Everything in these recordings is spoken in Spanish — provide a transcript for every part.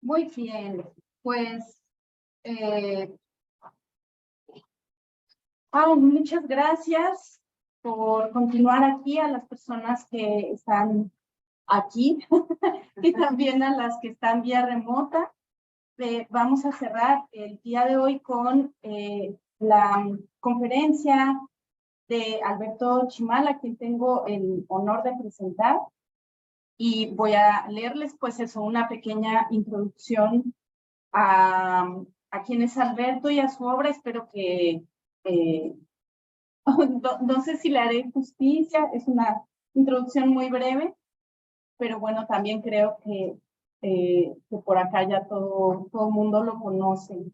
Muy bien, pues muchas gracias por continuar aquí, a las personas que están aquí y también a las que están vía remota. Vamos a cerrar el día de hoy con la conferencia de Alberto Chimal, a quien tengo el honor de presentar. Y voy a leerles, pues eso, una pequeña introducción a quién es Alberto y a su obra. Espero que, no sé si le haré justicia, es una introducción muy breve, pero bueno, también creo que por acá ya todo el mundo lo conoce.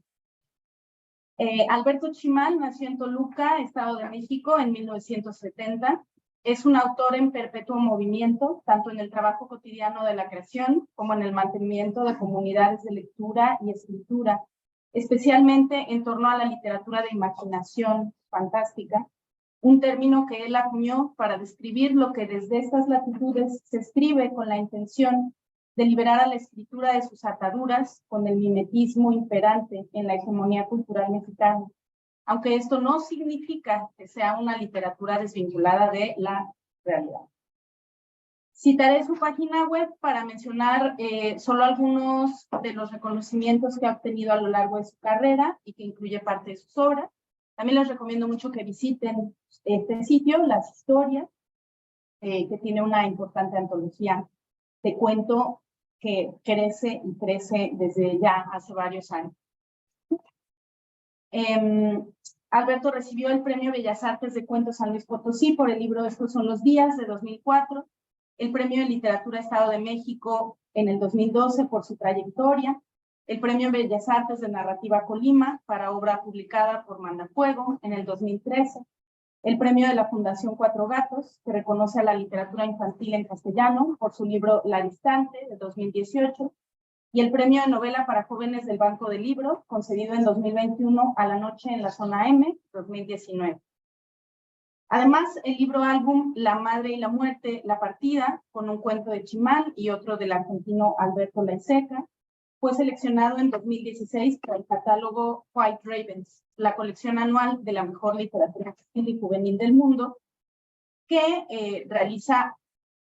Alberto Chimal nació en Toluca, Estado de México, en 1970. Es un autor en perpetuo movimiento, tanto en el trabajo cotidiano de la creación como en el mantenimiento de comunidades de lectura y escritura, especialmente en torno a la literatura de imaginación fantástica, un término que él acuñó para describir lo que desde estas latitudes se escribe con la intención de liberar a la escritura de sus ataduras con el mimetismo imperante en la hegemonía cultural mexicana, aunque esto no significa que sea una literatura desvinculada de la realidad. Citaré su página web para mencionar solo algunos de los reconocimientos que ha obtenido a lo largo de su carrera y que incluye parte de sus obras. También les recomiendo mucho que visiten este sitio, Las Historias, que tiene una importante antología de cuento que crece y crece desde ya hace varios años. Alberto recibió el Premio Bellas Artes de Cuento San Luis Potosí por el libro Estos son los días, de 2004, el Premio de Literatura Estado de México en el 2012 por su trayectoria, el Premio Bellas Artes de Narrativa Colima para obra publicada por Mandafuego en el 2013, el Premio de la Fundación Cuatro Gatos, que reconoce a la literatura infantil en castellano por su libro La Distante, de 2018, y el Premio de Novela para Jóvenes del Banco del Libro, concedido en 2021 a La Noche en la Zona M, 2019. Además, el libro álbum La Madre y la Muerte, La Partida, con un cuento de Chimal y otro del argentino Alberto Laiseca, fue seleccionado en 2016 para el catálogo White Ravens, la colección anual de la mejor literatura infantil y juvenil del mundo, que realiza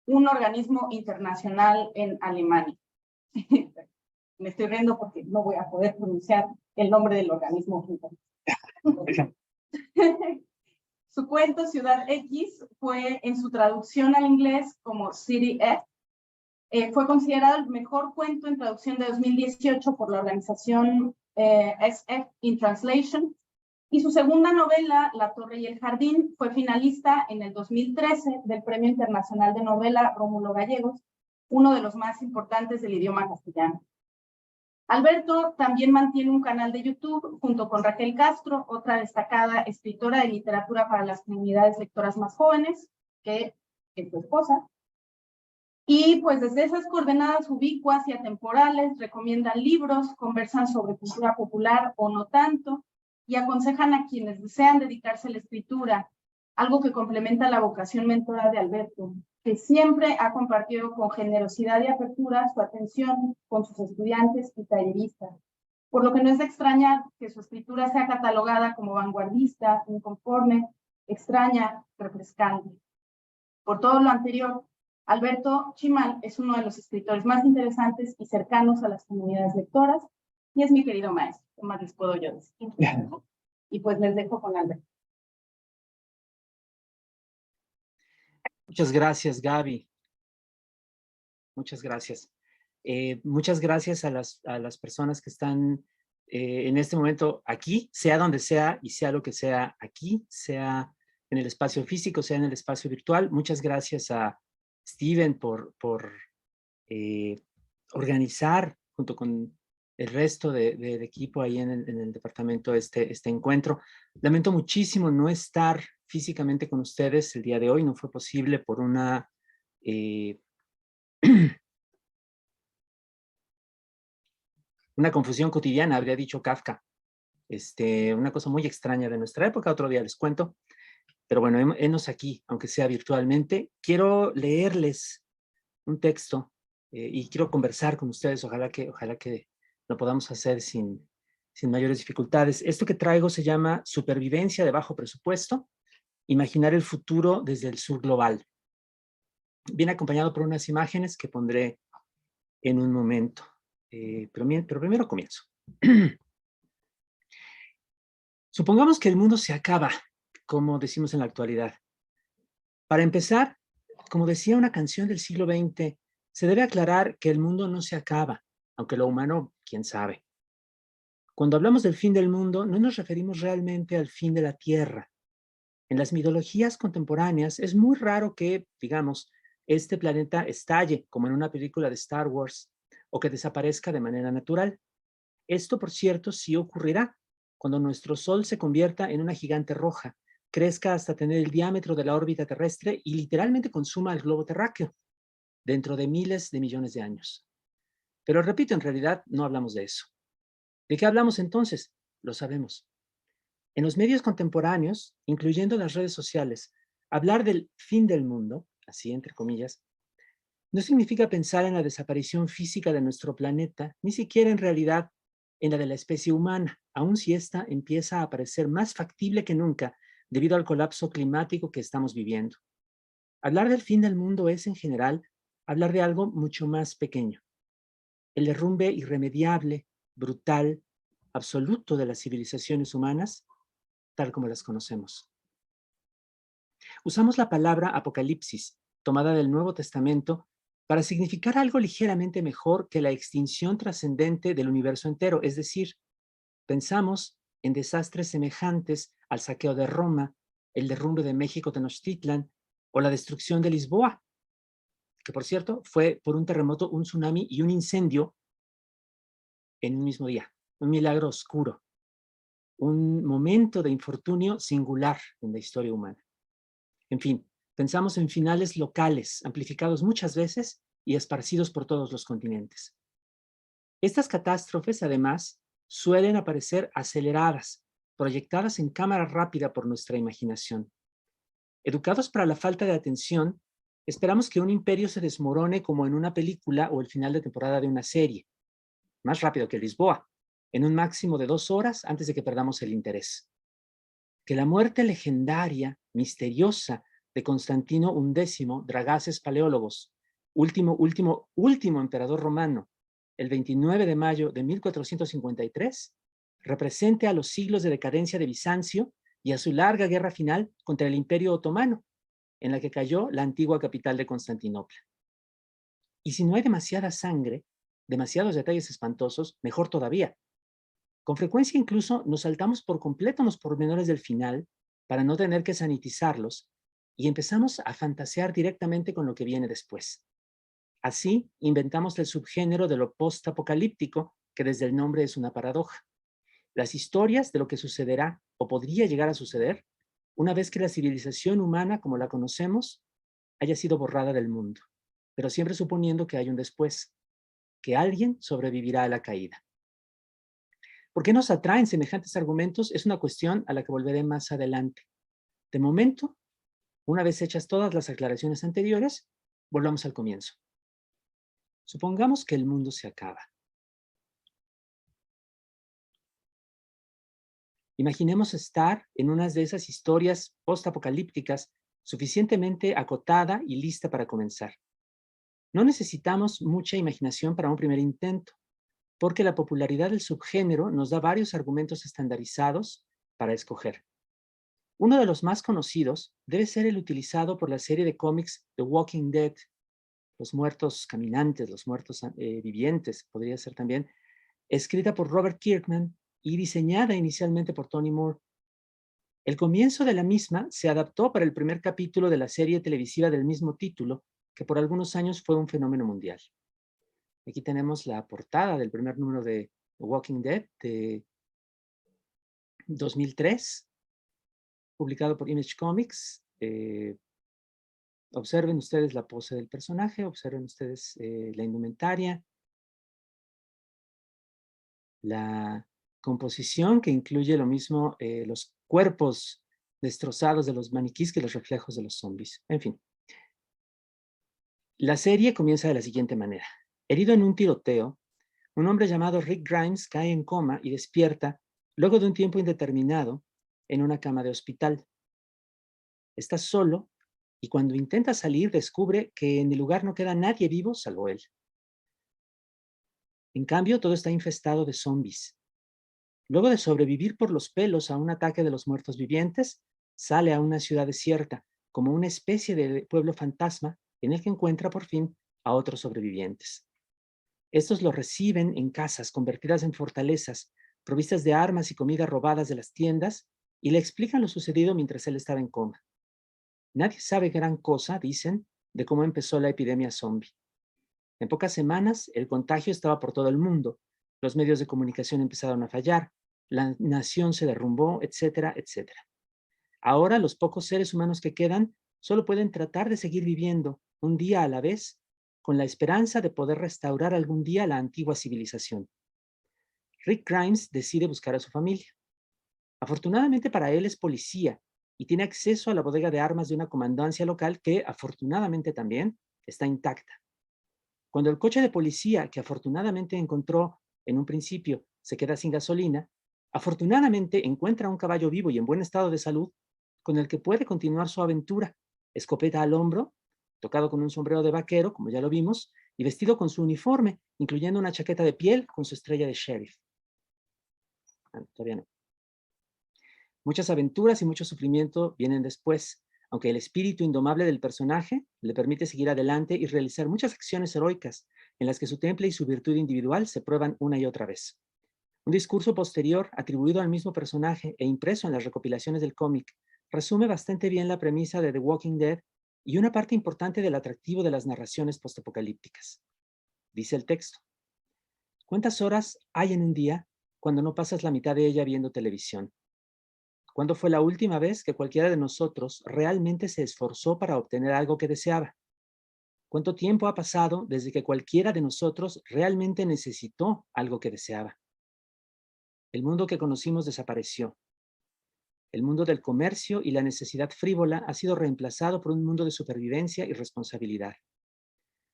un organismo internacional en Alemania. Me estoy riendo porque no voy a poder pronunciar el nombre del organismo. Su cuento Ciudad X fue en su traducción al inglés como City F. Fue considerado el mejor cuento en traducción de 2018 por la organización SF in Translation. Y su segunda novela, La Torre y el Jardín, fue finalista en el 2013 del Premio Internacional de Novela Rómulo Gallegos, uno de los más importantes del idioma castellano. Alberto también mantiene un canal de YouTube junto con Raquel Castro, otra destacada escritora de literatura para las comunidades lectoras más jóvenes, que es su esposa. Y pues desde esas coordenadas ubicuas y atemporales recomiendan libros, conversan sobre cultura popular o no tanto, y aconsejan a quienes desean dedicarse a la escritura, algo que complementa la vocación mentora de Alberto, que siempre ha compartido con generosidad y apertura su atención con sus estudiantes y talleristas, por lo que no es de extrañar que su escritura sea catalogada como vanguardista, inconforme, extraña, refrescante. Por todo lo anterior, Alberto Chimal es uno de los escritores más interesantes y cercanos a las comunidades lectoras, y es mi querido maestro. ¿Qué más les puedo yo decir? Y pues les dejo con Alberto. Muchas gracias, Gaby. Muchas gracias. Muchas gracias a las personas que están en este momento aquí, sea donde sea y sea lo que sea aquí, sea en el espacio físico, sea en el espacio virtual. Muchas gracias a Steven por organizar junto con el resto del equipo ahí en el departamento este encuentro. Lamento muchísimo no estar físicamente con ustedes el día de hoy. No fue posible por una una confusión cotidiana, habría dicho Kafka. Una cosa muy extraña de nuestra época, otro día les cuento. Pero bueno, henos aquí, aunque sea virtualmente. Quiero leerles un texto y quiero conversar con ustedes. Ojalá que lo podamos hacer sin mayores dificultades. Esto que traigo se llama Supervivencia de bajo presupuesto, imaginar el futuro desde el sur global. Viene acompañado por unas imágenes que pondré en un momento. Pero primero comienzo. Supongamos que el mundo se acaba, como decimos en la actualidad. Para empezar, como decía una canción del siglo XX, se debe aclarar que el mundo no se acaba, aunque lo humano, quién sabe. Cuando hablamos del fin del mundo, no nos referimos realmente al fin de la Tierra. En las mitologías contemporáneas es muy raro que, digamos, este planeta estalle, como en una película de Star Wars, o que desaparezca de manera natural. Esto, por cierto, sí ocurrirá cuando nuestro Sol se convierta en una gigante roja, crezca hasta tener el diámetro de la órbita terrestre y literalmente consuma el globo terráqueo dentro de miles de millones de años. Pero repito, en realidad no hablamos de eso. ¿De qué hablamos entonces? Lo sabemos. En los medios contemporáneos, incluyendo las redes sociales, hablar del fin del mundo, así entre comillas, no significa pensar en la desaparición física de nuestro planeta, ni siquiera en realidad en la de la especie humana, aun si esta empieza a parecer más factible que nunca debido al colapso climático que estamos viviendo. Hablar del fin del mundo es, en general, hablar de algo mucho más pequeño. El derrumbe irremediable, brutal, absoluto de las civilizaciones humanas, tal como las conocemos. Usamos la palabra apocalipsis, tomada del Nuevo Testamento, para significar algo ligeramente mejor que la extinción trascendente del universo entero, es decir, pensamos en desastres semejantes al saqueo de Roma, el derrumbe de México Tenochtitlan o la destrucción de Lisboa, que por cierto fue por un terremoto, un tsunami y un incendio en un mismo día, un milagro oscuro, un momento de infortunio singular en la historia humana. En fin, pensamos en finales locales, amplificados muchas veces y esparcidos por todos los continentes. Estas catástrofes, además, suelen aparecer aceleradas, proyectadas en cámara rápida por nuestra imaginación. Educados para la falta de atención, esperamos que un imperio se desmorone como en una película o el final de temporada de una serie, más rápido que Lisboa, en un máximo de 2 horas antes de que perdamos el interés. Que la muerte legendaria, misteriosa, de Constantino XI, Dragaces Paleólogos, último emperador romano, el 29 de mayo de 1453, represente a los siglos de decadencia de Bizancio y a su larga guerra final contra el Imperio Otomano, en la que cayó la antigua capital de Constantinopla. Y si no hay demasiada sangre, demasiados detalles espantosos, mejor todavía. Con frecuencia incluso nos saltamos por completo los pormenores del final para no tener que sanitizarlos y empezamos a fantasear directamente con lo que viene después. Así inventamos el subgénero de lo post-apocalíptico, que desde el nombre es una paradoja. Las historias de lo que sucederá o podría llegar a suceder una vez que la civilización humana como la conocemos haya sido borrada del mundo, pero siempre suponiendo que hay un después, que alguien sobrevivirá a la caída. ¿Por qué nos atraen semejantes argumentos? Es una cuestión a la que volveré más adelante. De momento, una vez hechas todas las aclaraciones anteriores, volvamos al comienzo. Supongamos que el mundo se acaba. Imaginemos estar en una de esas historias post-apocalípticas suficientemente acotada y lista para comenzar. No necesitamos mucha imaginación para un primer intento, porque la popularidad del subgénero nos da varios argumentos estandarizados para escoger. Uno de los más conocidos debe ser el utilizado por la serie de cómics The Walking Dead, los muertos caminantes, los muertos vivientes, podría ser también, escrita por Robert Kirkman y diseñada inicialmente por Tony Moore. El comienzo de la misma se adaptó para el primer capítulo de la serie televisiva del mismo título, que por algunos años fue un fenómeno mundial. Aquí tenemos la portada del primer número de The Walking Dead de 2003, publicado por Image Comics. Observen ustedes la pose del personaje, observen ustedes la indumentaria, la composición que incluye lo mismo los cuerpos destrozados de los maniquís que los reflejos de los zombies. En fin. La serie comienza de la siguiente manera. Herido en un tiroteo, un hombre llamado Rick Grimes cae en coma y despierta luego de un tiempo indeterminado en una cama de hospital. Está solo y cuando intenta salir descubre que en el lugar no queda nadie vivo salvo él. En cambio, todo está infestado de zombies. Luego de sobrevivir por los pelos a un ataque de los muertos vivientes, sale a una ciudad desierta, como una especie de pueblo fantasma en el que encuentra por fin a otros sobrevivientes. Estos lo reciben en casas convertidas en fortalezas, provistas de armas y comida robadas de las tiendas, y le explican lo sucedido mientras él estaba en coma. Nadie sabe gran cosa, dicen, de cómo empezó la epidemia zombie. En pocas semanas, el contagio estaba por todo el mundo, los medios de comunicación empezaron a fallar, la nación se derrumbó, etcétera, etcétera. Ahora los pocos seres humanos que quedan solo pueden tratar de seguir viviendo un día a la vez, con la esperanza de poder restaurar algún día la antigua civilización. Rick Grimes decide buscar a su familia. Afortunadamente para él es policía y tiene acceso a la bodega de armas de una comandancia local que, afortunadamente también, está intacta. Cuando el coche de policía, que afortunadamente encontró en un principio, se queda sin gasolina, afortunadamente encuentra un caballo vivo y en buen estado de salud con el que puede continuar su aventura, escopeta al hombro, tocado con un sombrero de vaquero, como ya lo vimos, y vestido con su uniforme, incluyendo una chaqueta de piel con su estrella de sheriff. Todavía no. Muchas aventuras y mucho sufrimiento vienen después, aunque el espíritu indomable del personaje le permite seguir adelante y realizar muchas acciones heroicas en las que su temple y su virtud individual se prueban una y otra vez. Un discurso posterior, atribuido al mismo personaje e impreso en las recopilaciones del cómic, resume bastante bien la premisa de The Walking Dead y una parte importante del atractivo de las narraciones postapocalípticas. Dice el texto: ¿cuántas horas hay en un día cuando no pasas la mitad de ella viendo televisión? ¿Cuándo fue la última vez que cualquiera de nosotros realmente se esforzó para obtener algo que deseaba? ¿Cuánto tiempo ha pasado desde que cualquiera de nosotros realmente necesitó algo que deseaba? El mundo que conocimos desapareció. El mundo del comercio y la necesidad frívola ha sido reemplazado por un mundo de supervivencia y responsabilidad.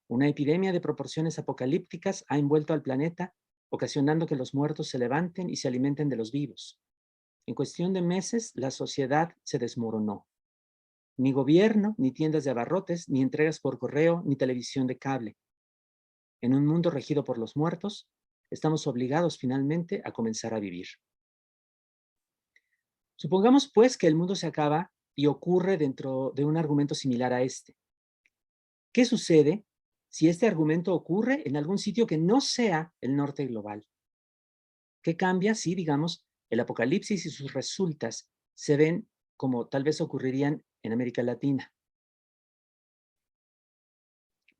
Una epidemia de proporciones apocalípticas ha envuelto al planeta, ocasionando que los muertos se levanten y se alimenten de los vivos. En cuestión de meses, la sociedad se desmoronó. Ni gobierno, ni tiendas de abarrotes, ni entregas por correo, ni televisión de cable. En un mundo regido por los muertos, estamos obligados finalmente a comenzar a vivir. Supongamos, pues, que el mundo se acaba y ocurre dentro de un argumento similar a este. ¿Qué sucede si este argumento ocurre en algún sitio que no sea el norte global? ¿Qué cambia si, digamos, el apocalipsis y sus resultas se ven como tal vez ocurrirían en América Latina?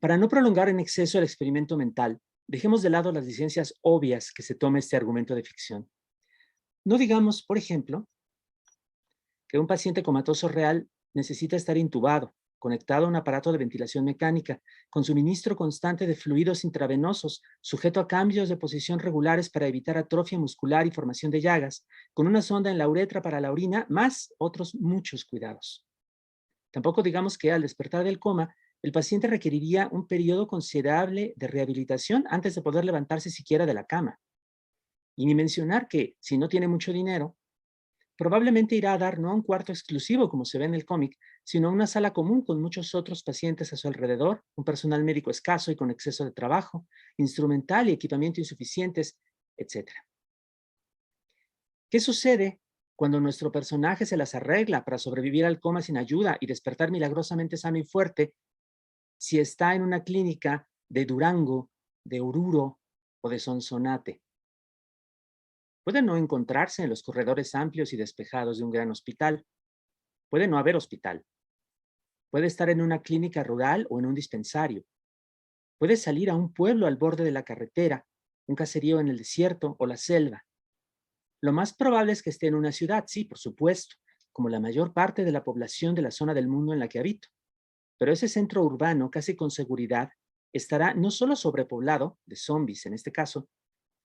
Para no prolongar en exceso el experimento mental, dejemos de lado las licencias obvias que se toma este argumento de ficción. No digamos, por ejemplo, que un paciente comatoso real necesita estar intubado, conectado a un aparato de ventilación mecánica, con suministro constante de fluidos intravenosos, sujeto a cambios de posición regulares para evitar atrofia muscular y formación de llagas, con una sonda en la uretra para la orina, más otros muchos cuidados. Tampoco digamos que al despertar del coma, el paciente requeriría un periodo considerable de rehabilitación antes de poder levantarse siquiera de la cama. Y ni mencionar que, si no tiene mucho dinero, probablemente irá a dar no a un cuarto exclusivo como se ve en el cómic, sino a una sala común con muchos otros pacientes a su alrededor, un personal médico escaso y con exceso de trabajo, instrumental y equipamiento insuficientes, etc. ¿Qué sucede cuando nuestro personaje se las arregla para sobrevivir al coma sin ayuda y despertar milagrosamente sano y fuerte si está en una clínica de Durango, de Oruro o de Sonsonate? Puede no encontrarse en los corredores amplios y despejados de un gran hospital. Puede no haber hospital. Puede estar en una clínica rural o en un dispensario. Puede salir a un pueblo al borde de la carretera, un caserío en el desierto o la selva. Lo más probable es que esté en una ciudad, sí, por supuesto, como la mayor parte de la población de la zona del mundo en la que habito. Pero ese centro urbano, casi con seguridad, estará no solo sobrepoblado, de zombies en este caso,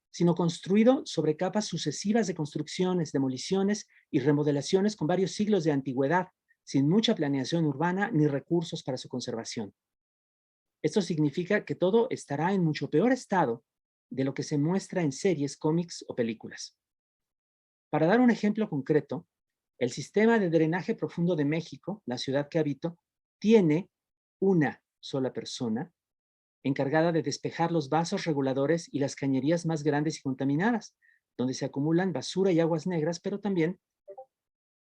sino construido sobre capas sucesivas de construcciones, demoliciones y remodelaciones con varios siglos de antigüedad, sin mucha planeación urbana ni recursos para su conservación. Esto significa que todo estará en mucho peor estado de lo que se muestra en series, cómics o películas. Para dar un ejemplo concreto, el sistema de drenaje profundo de México, la ciudad que habito, tiene una sola persona encargada de despejar los vasos reguladores y las cañerías más grandes y contaminadas, donde se acumulan basura y aguas negras, pero también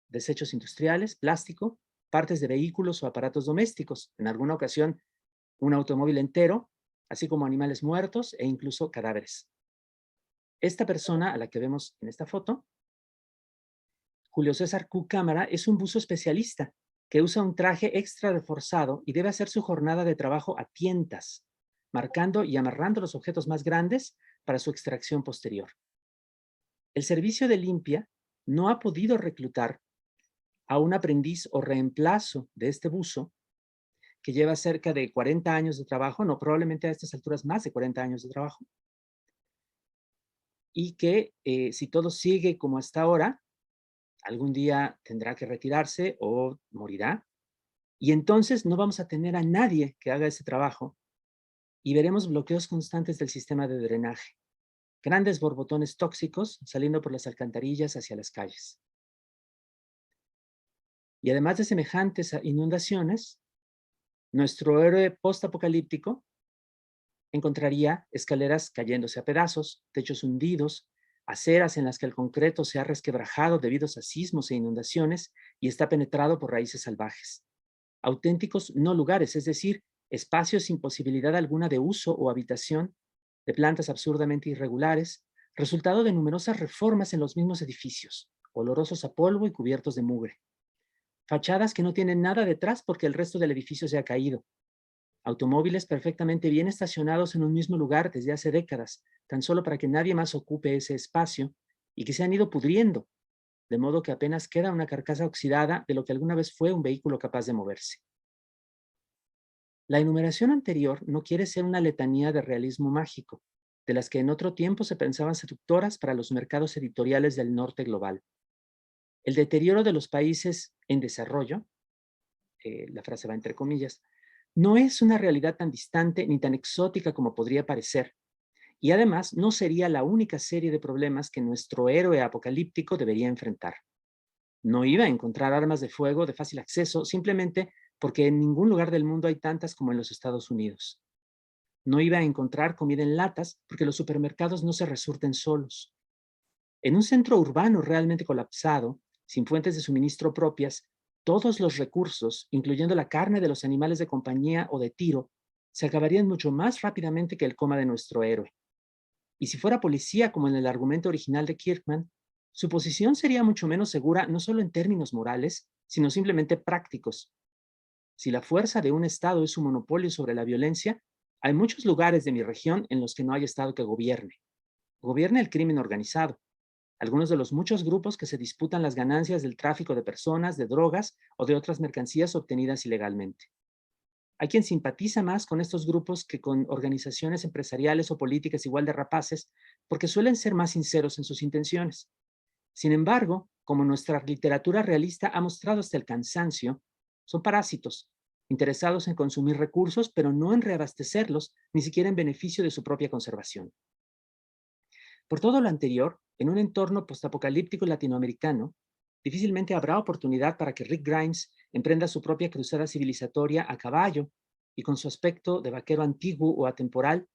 desechos industriales, plástico, partes de vehículos o aparatos domésticos, en alguna ocasión un automóvil entero, así como animales muertos e incluso cadáveres. Esta persona a la que vemos en esta foto, Julio César Q. Cámara, es un buzo especialista que usa un traje extra reforzado y debe hacer su jornada de trabajo a tientas, marcando y amarrando los objetos más grandes para su extracción posterior. El servicio de limpia no ha podido reclutar a un aprendiz o reemplazo de este buzo que lleva cerca de 40 años de trabajo, no, probablemente a estas alturas más de 40 años de trabajo, y que si todo sigue como hasta ahora, algún día tendrá que retirarse o morirá, y entonces no vamos a tener a nadie que haga ese trabajo y veremos bloqueos constantes del sistema de drenaje, grandes borbotones tóxicos saliendo por las alcantarillas hacia las calles. Y además de semejantes inundaciones, nuestro héroe postapocalíptico encontraría escaleras cayéndose a pedazos, techos hundidos, aceras en las que el concreto se ha resquebrajado debido a sismos e inundaciones y está penetrado por raíces salvajes. Auténticos no lugares, es decir, espacios sin posibilidad alguna de uso o habitación, de plantas absurdamente irregulares, resultado de numerosas reformas en los mismos edificios, olorosos a polvo y cubiertos de mugre. Fachadas que no tienen nada detrás porque el resto del edificio se ha caído. Automóviles perfectamente bien estacionados en un mismo lugar desde hace décadas, tan solo para que nadie más ocupe ese espacio, y que se han ido pudriendo, de modo que apenas queda una carcasa oxidada de lo que alguna vez fue un vehículo capaz de moverse. La enumeración anterior no quiere ser una letanía de realismo mágico, de las que en otro tiempo se pensaban seductoras para los mercados editoriales del norte global. El deterioro de los países en desarrollo, la frase va entre comillas, no es una realidad tan distante ni tan exótica como podría parecer, y además no sería la única serie de problemas que nuestro héroe apocalíptico debería enfrentar. No iba a encontrar armas de fuego de fácil acceso simplemente porque en ningún lugar del mundo hay tantas como en los Estados Unidos. No iba a encontrar comida en latas porque los supermercados no se resurten solos. En un centro urbano realmente colapsado, sin fuentes de suministro propias, todos los recursos, incluyendo la carne de los animales de compañía o de tiro, se acabarían mucho más rápidamente que el coma de nuestro héroe. Y si fuera policía, como en el argumento original de Kirkman, su posición sería mucho menos segura no solo en términos morales, sino simplemente prácticos. Si la fuerza de un Estado es su monopolio sobre la violencia, hay muchos lugares de mi región en los que no hay Estado que gobierne. Gobierna el crimen organizado, algunos de los muchos grupos que se disputan las ganancias del tráfico de personas, de drogas o de otras mercancías obtenidas ilegalmente. Hay quien simpatiza más con estos grupos que con organizaciones empresariales o políticas igual de rapaces, porque suelen ser más sinceros en sus intenciones. Sin embargo, como nuestra literatura realista ha mostrado hasta el cansancio, son parásitos, interesados en consumir recursos, pero no en reabastecerlos, ni siquiera en beneficio de su propia conservación. Por todo lo anterior, en un entorno postapocalíptico latinoamericano, difícilmente habrá oportunidad para que Rick Grimes emprenda su propia cruzada civilizatoria a caballo y con su aspecto de vaquero antiguo o atemporal,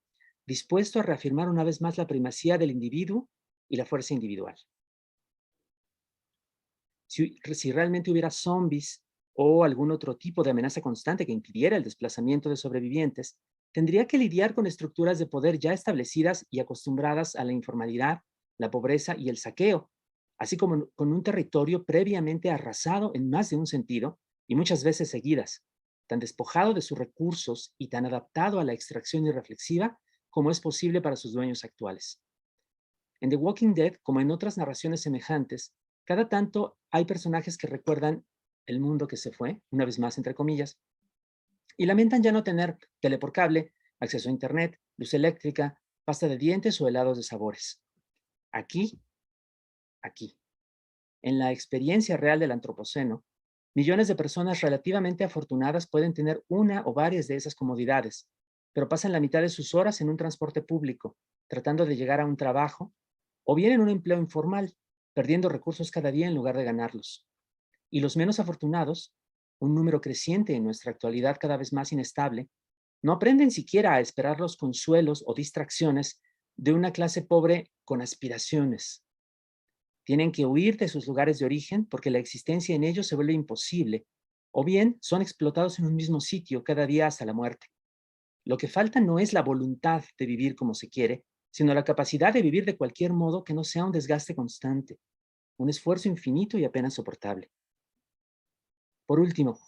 dispuesto a reafirmar una vez más la primacía del individuo y la fuerza individual. Si realmente hubiera zombies o algún otro tipo de amenaza constante que impidiera el desplazamiento de sobrevivientes, tendría que lidiar con estructuras de poder ya establecidas y acostumbradas a la informalidad, la pobreza y el saqueo, así como con un territorio previamente arrasado en más de un sentido y muchas veces seguidas, tan despojado de sus recursos y tan adaptado a la extracción irreflexiva como es posible para sus dueños actuales. En The Walking Dead, como en otras narraciones semejantes, cada tanto hay personajes que recuerdan el mundo que se fue, una vez más entre comillas, y lamentan ya no tener tele por cable, acceso a internet, luz eléctrica, pasta de dientes o helados de sabores. Aquí, en la experiencia real del antropoceno, millones de personas relativamente afortunadas pueden tener una o varias de esas comodidades, pero pasan la mitad de sus horas en un transporte público, tratando de llegar a un trabajo, o bien en un empleo informal, perdiendo recursos cada día en lugar de ganarlos. Y los menos afortunados, un número creciente en nuestra actualidad cada vez más inestable, no aprenden siquiera a esperar los consuelos o distracciones de una clase pobre con aspiraciones. Tienen que huir de sus lugares de origen porque la existencia en ellos se vuelve imposible, o bien son explotados en un mismo sitio cada día hasta la muerte. Lo que falta no es la voluntad de vivir como se quiere, sino la capacidad de vivir de cualquier modo que no sea un desgaste constante, un esfuerzo infinito y apenas soportable. Por último,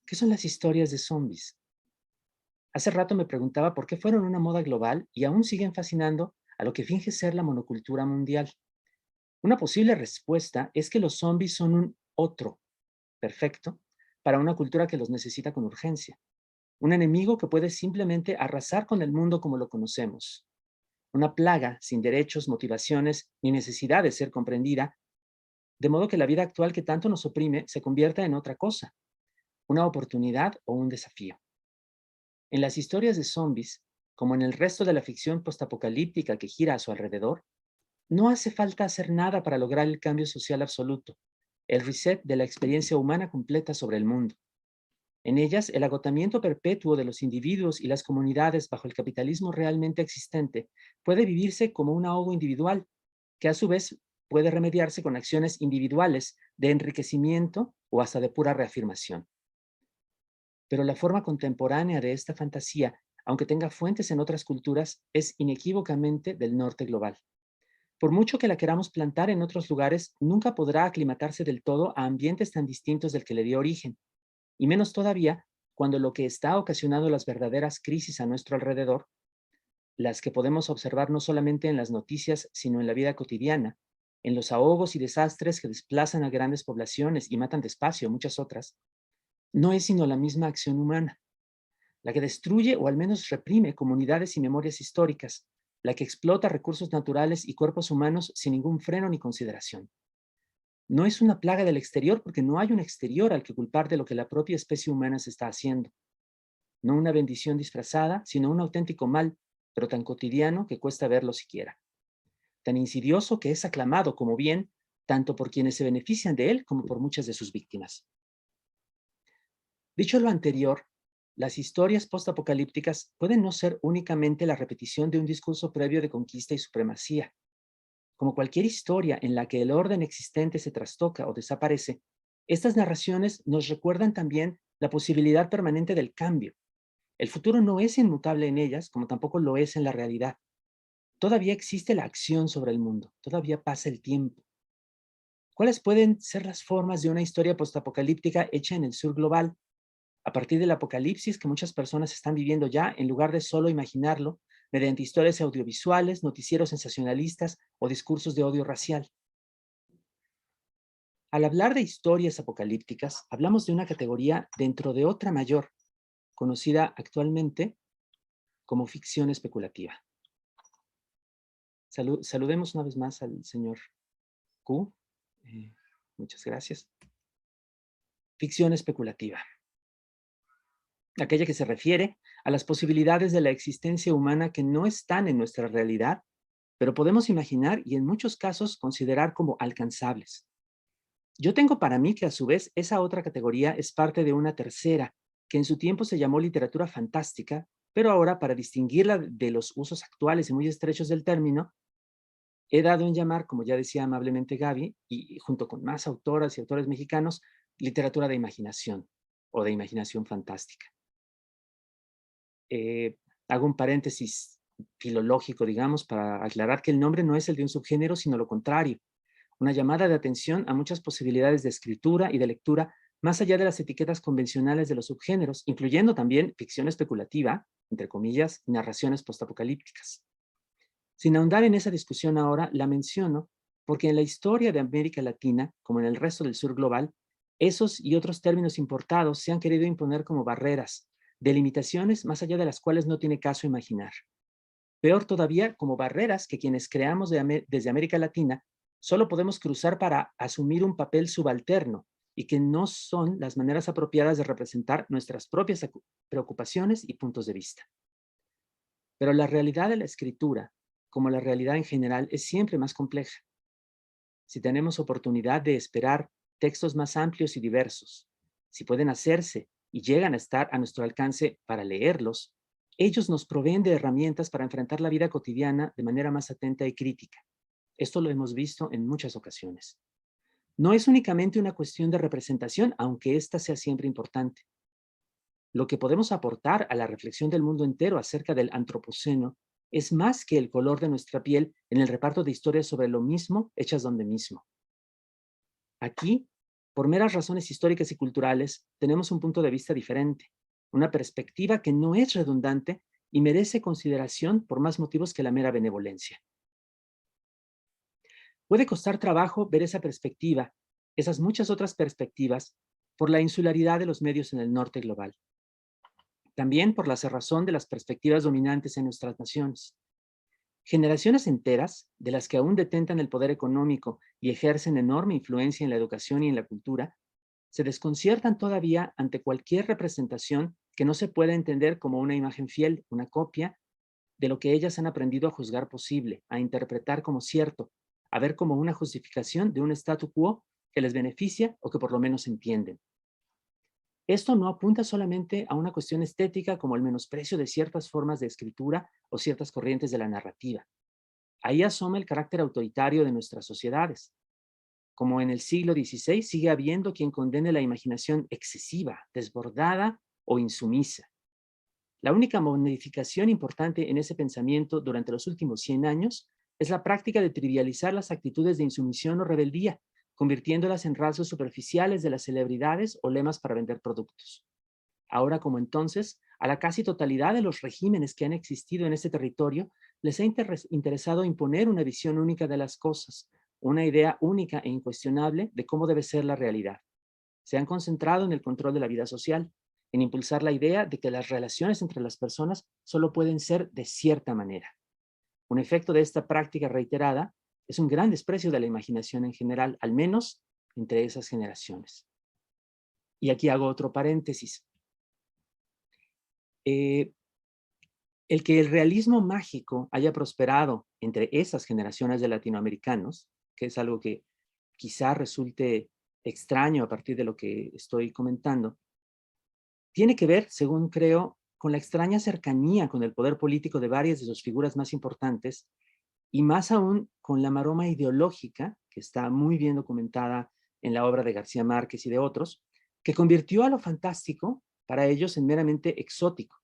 ¿qué son las historias de zombies? Hace rato me preguntaba por qué fueron una moda global y aún siguen fascinando a lo que finge ser la monocultura mundial. Una posible respuesta es que los zombies son un otro perfecto para una cultura que los necesita con urgencia. Un enemigo que puede simplemente arrasar con el mundo como lo conocemos. Una plaga sin derechos, motivaciones ni necesidad de ser comprendida, de modo que la vida actual que tanto nos oprime se convierta en otra cosa, una oportunidad o un desafío. En las historias de zombies, como en el resto de la ficción postapocalíptica que gira a su alrededor, no hace falta hacer nada para lograr el cambio social absoluto, el reset de la experiencia humana completa sobre el mundo. En ellas, el agotamiento perpetuo de los individuos y las comunidades bajo el capitalismo realmente existente puede vivirse como un ahogo individual, que a su vez puede remediarse con acciones individuales de enriquecimiento o hasta de pura reafirmación. Pero la forma contemporánea de esta fantasía, aunque tenga fuentes en otras culturas, es inequívocamente del norte global. Por mucho que la queramos plantar en otros lugares, nunca podrá aclimatarse del todo a ambientes tan distintos del que le dio origen, y menos todavía cuando lo que está ocasionando las verdaderas crisis a nuestro alrededor, las que podemos observar no solamente en las noticias, sino en la vida cotidiana, en los ahogos y desastres que desplazan a grandes poblaciones y matan despacio a muchas otras, no es sino la misma acción humana, la que destruye o al menos reprime comunidades y memorias históricas, la que explota recursos naturales y cuerpos humanos sin ningún freno ni consideración. No es una plaga del exterior porque no hay un exterior al que culpar de lo que la propia especie humana se está haciendo. No una bendición disfrazada, sino un auténtico mal, pero tan cotidiano que cuesta verlo siquiera. Tan insidioso que es aclamado como bien, tanto por quienes se benefician de él como por muchas de sus víctimas. Dicho lo anterior, las historias postapocalípticas pueden no ser únicamente la repetición de un discurso previo de conquista y supremacía. Como cualquier historia en la que el orden existente se trastoca o desaparece, estas narraciones nos recuerdan también la posibilidad permanente del cambio. El futuro no es inmutable en ellas, como tampoco lo es en la realidad. Todavía existe la acción sobre el mundo, todavía pasa el tiempo. ¿Cuáles pueden ser las formas de una historia postapocalíptica hecha en el sur global? A partir del apocalipsis que muchas personas están viviendo ya, en lugar de solo imaginarlo, mediante historias audiovisuales, noticieros sensacionalistas o discursos de odio racial. Al hablar de historias apocalípticas, hablamos de una categoría dentro de otra mayor, conocida actualmente como ficción especulativa. Saludemos una vez más al señor Q. Muchas gracias. Ficción especulativa. Aquella que se refiere a las posibilidades de la existencia humana que no están en nuestra realidad, pero podemos imaginar y en muchos casos considerar como alcanzables. Yo tengo para mí que a su vez esa otra categoría es parte de una tercera, que en su tiempo se llamó literatura fantástica, pero ahora para distinguirla de los usos actuales y muy estrechos del término, he dado en llamar, como ya decía amablemente Gaby, y junto con más autoras y autores mexicanos, literatura de imaginación o de imaginación fantástica. Hago un paréntesis filológico, digamos, para aclarar que el nombre no es el de un subgénero, sino lo contrario, una llamada de atención a muchas posibilidades de escritura y de lectura más allá de las etiquetas convencionales de los subgéneros, incluyendo también ficción especulativa, entre comillas, y narraciones postapocalípticas. Sin ahondar en esa discusión ahora, la menciono porque en la historia de América Latina, como en el resto del sur global, esos y otros términos importados se han querido imponer como barreras, delimitaciones más allá de las cuales no tiene caso imaginar. Peor todavía, como barreras que quienes creamos desde América Latina solo podemos cruzar para asumir un papel subalterno y que no son las maneras apropiadas de representar nuestras propias preocupaciones y puntos de vista. Pero la realidad de la escritura, como la realidad en general es siempre más compleja. Si tenemos oportunidad de esperar textos más amplios y diversos, si pueden hacerse y llegan a estar a nuestro alcance para leerlos, ellos nos proveen de herramientas para enfrentar la vida cotidiana de manera más atenta y crítica. Esto lo hemos visto en muchas ocasiones. No es únicamente una cuestión de representación, aunque ésta sea siempre importante. Lo que podemos aportar a la reflexión del mundo entero acerca del antropoceno es más que el color de nuestra piel en el reparto de historias sobre lo mismo hechas donde mismo. Aquí, por meras razones históricas y culturales, tenemos un punto de vista diferente, una perspectiva que no es redundante y merece consideración por más motivos que la mera benevolencia. Puede costar trabajo ver esa perspectiva, esas muchas otras perspectivas, por la insularidad de los medios en el norte global. También por la cerrazón de las perspectivas dominantes en nuestras naciones. Generaciones enteras, de las que aún detentan el poder económico y ejercen enorme influencia en la educación y en la cultura, se desconciertan todavía ante cualquier representación que no se pueda entender como una imagen fiel, una copia de lo que ellas han aprendido a juzgar posible, a interpretar como cierto, a ver como una justificación de un statu quo que les beneficia o que por lo menos entienden. Esto no apunta solamente a una cuestión estética como el menosprecio de ciertas formas de escritura o ciertas corrientes de la narrativa. Ahí asoma el carácter autoritario de nuestras sociedades. Como en el siglo XVI sigue habiendo quien condene la imaginación excesiva, desbordada o insumisa. La única modificación importante en ese pensamiento durante los últimos 100 años es la práctica de trivializar las actitudes de insumisión o rebeldía, convirtiéndolas en rasgos superficiales de las celebridades o lemas para vender productos. Ahora como entonces, a la casi totalidad de los regímenes que han existido en este territorio les ha interesado imponer una visión única de las cosas, una idea única e incuestionable de cómo debe ser la realidad. Se han concentrado en el control de la vida social, en impulsar la idea de que las relaciones entre las personas solo pueden ser de cierta manera. Un efecto de esta práctica reiterada es un gran desprecio de la imaginación en general, al menos entre esas generaciones. Y aquí hago otro paréntesis. El que el realismo mágico haya prosperado entre esas generaciones de latinoamericanos, que es algo que quizá resulte extraño a partir de lo que estoy comentando, tiene que ver, según creo, con la extraña cercanía con el poder político de varias de sus figuras más importantes y más aún con la maroma ideológica, que está muy bien documentada en la obra de García Márquez y de otros, que convirtió a lo fantástico para ellos en meramente exótico.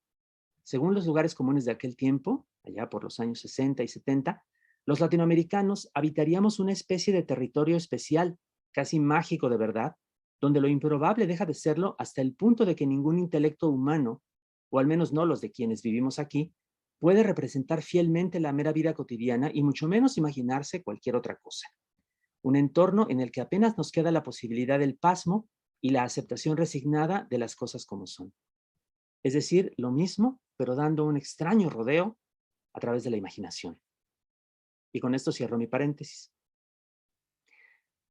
Según los lugares comunes de aquel tiempo, allá por los años 60 y 70, los latinoamericanos habitaríamos una especie de territorio especial, casi mágico de verdad, donde lo improbable deja de serlo hasta el punto de que ningún intelecto humano, o al menos no los de quienes vivimos aquí, puede representar fielmente la mera vida cotidiana y mucho menos imaginarse cualquier otra cosa. Un entorno en el que apenas nos queda la posibilidad del pasmo y la aceptación resignada de las cosas como son. Es decir, lo mismo, pero dando un extraño rodeo a través de la imaginación. Y con esto cierro mi paréntesis.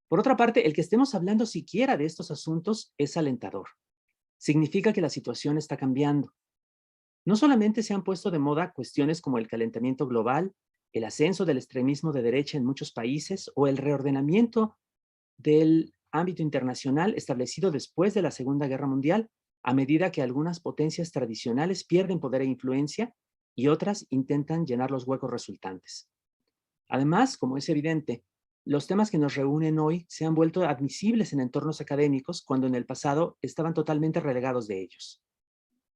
Por otra parte, el que estemos hablando siquiera de estos asuntos es alentador. Significa que la situación está cambiando. No solamente se han puesto de moda cuestiones como el calentamiento global, el ascenso del extremismo de derecha en muchos países o el reordenamiento del ámbito internacional establecido después de la Segunda Guerra Mundial, a medida que algunas potencias tradicionales pierden poder e influencia y otras intentan llenar los huecos resultantes. Además, como es evidente, los temas que nos reúnen hoy se han vuelto admisibles en entornos académicos cuando en el pasado estaban totalmente relegados de ellos.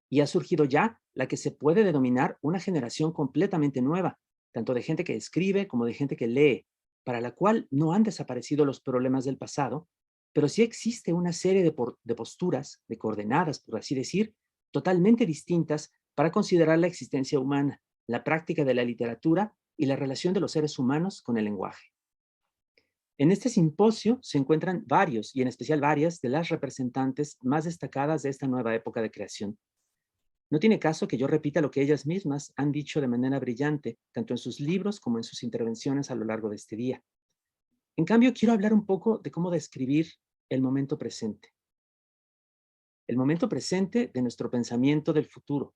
Y ha surgido ya la que se puede denominar una generación completamente nueva, tanto de gente que escribe como de gente que lee, para la cual no han desaparecido los problemas del pasado, pero sí existe una serie de posturas, de coordenadas, por así decir, totalmente distintas para considerar la existencia humana, la práctica de la literatura y la relación de los seres humanos con el lenguaje. En este simposio se encuentran varios, y en especial varias, de las representantes más destacadas de esta nueva época de creación. No tiene caso que yo repita lo que ellas mismas han dicho de manera brillante, tanto en sus libros como en sus intervenciones a lo largo de este día. En cambio, quiero hablar un poco de cómo describir el momento presente. El momento presente de nuestro pensamiento del futuro.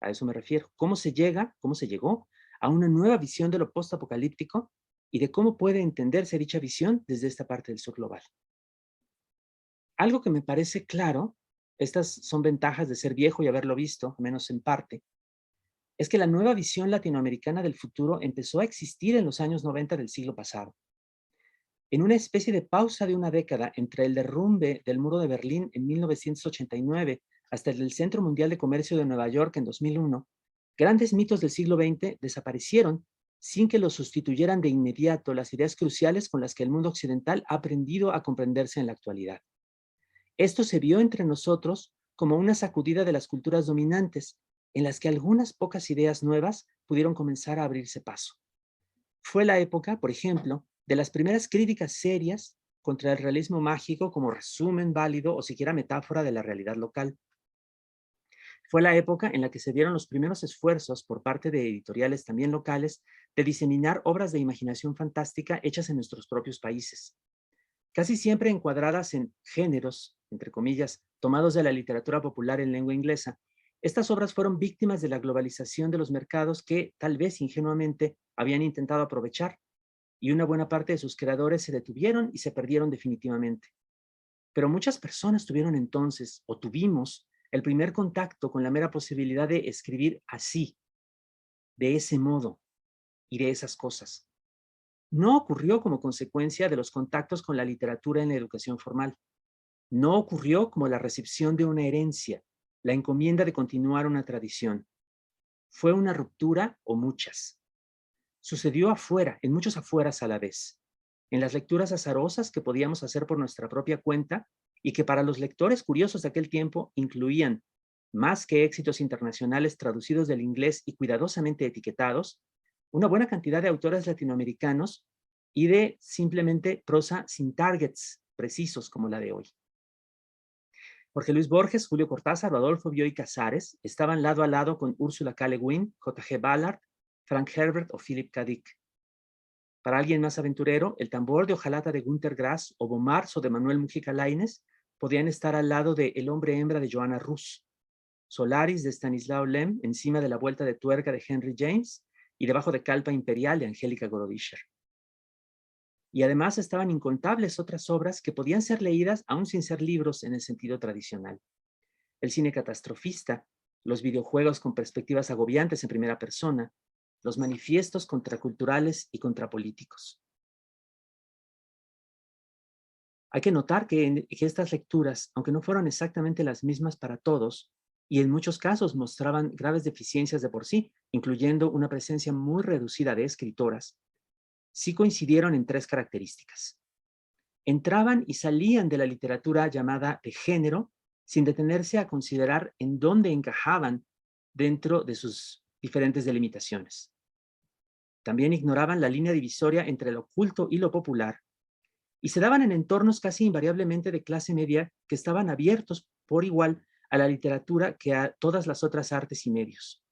A eso me refiero. Cómo se llegó a una nueva visión de lo postapocalíptico y de cómo puede entenderse dicha visión desde esta parte del sur global. Algo que me parece claro, estas son ventajas de ser viejo y haberlo visto, al menos en parte, es que la nueva visión latinoamericana del futuro empezó a existir en los años 90 del siglo pasado. En una especie de pausa de una década entre el derrumbe del muro de Berlín en 1989 hasta el del Centro Mundial de Comercio de Nueva York en 2001, grandes mitos del siglo XX desaparecieron sin que los sustituyeran de inmediato las ideas cruciales con las que el mundo occidental ha aprendido a comprenderse en la actualidad. Esto se vio entre nosotros como una sacudida de las culturas dominantes, en las que algunas pocas ideas nuevas pudieron comenzar a abrirse paso. Fue la época, por ejemplo, de las primeras críticas serias contra el realismo mágico como resumen válido o siquiera metáfora de la realidad local. Fue la época en la que se dieron los primeros esfuerzos por parte de editoriales también locales de diseminar obras de imaginación fantástica hechas en nuestros propios países. Casi siempre encuadradas en géneros, entre comillas, tomados de la literatura popular en lengua inglesa, estas obras fueron víctimas de la globalización de los mercados que, tal vez ingenuamente, habían intentado aprovechar, y una buena parte de sus creadores se detuvieron y se perdieron definitivamente. Pero muchas personas tuvieron entonces, o tuvimos, el primer contacto con la mera posibilidad de escribir así, de ese modo y de esas cosas. No ocurrió como consecuencia de los contactos con la literatura en la educación formal. No ocurrió como la recepción de una herencia, la encomienda de continuar una tradición. Fue una ruptura o muchas. Sucedió afuera, en muchos afueras a la vez, en las lecturas azarosas que podíamos hacer por nuestra propia cuenta y que para los lectores curiosos de aquel tiempo incluían, más que éxitos internacionales traducidos del inglés y cuidadosamente etiquetados, una buena cantidad de autores latinoamericanos y de simplemente prosa sin targets precisos como la de hoy. Jorge Luis Borges, Julio Cortázar, Rodolfo Bioy Casares estaban lado a lado con Úrsula K. Le Guin, J.G. Ballard, Frank Herbert o Philip K. Dick. Para alguien más aventurero, el tambor de hojalata de Günter Grass o Bomars o de Manuel Mujica Lainez podían estar al lado de El hombre hembra de Joanna Rus, Solaris de Stanislao Lem encima de La vuelta de tuerca de Henry James y debajo de Calpa imperial de Angélica Gorodischer. Y además estaban incontables otras obras que podían ser leídas aún sin ser libros en el sentido tradicional. El cine catastrofista, los videojuegos con perspectivas agobiantes en primera persona, los manifiestos contraculturales y contrapolíticos. Hay que notar que estas lecturas, aunque no fueron exactamente las mismas para todos, y en muchos casos mostraban graves deficiencias de por sí, incluyendo una presencia muy reducida de escritoras, sí coincidieron en tres características. Entraban y salían de la literatura llamada de género sin detenerse a considerar en dónde encajaban dentro de sus diferentes delimitaciones. También ignoraban la línea divisoria entre lo culto y lo popular y se daban en entornos casi invariablemente de clase media que estaban abiertos por igual a la literatura que a todas las otras artes y medios.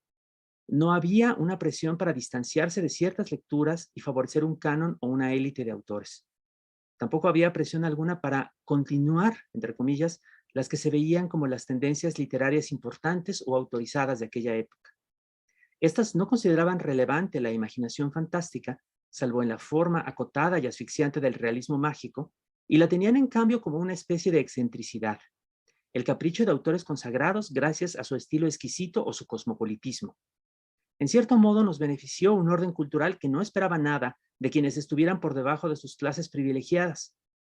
No había una presión para distanciarse de ciertas lecturas y favorecer un canon o una élite de autores. Tampoco había presión alguna para continuar, entre comillas, las que se veían como las tendencias literarias importantes o autorizadas de aquella época. Estas no consideraban relevante la imaginación fantástica, salvo en la forma acotada y asfixiante del realismo mágico, y la tenían en cambio como una especie de excentricidad, el capricho de autores consagrados gracias a su estilo exquisito o su cosmopolitismo. En cierto modo nos benefició un orden cultural que no esperaba nada de quienes estuvieran por debajo de sus clases privilegiadas,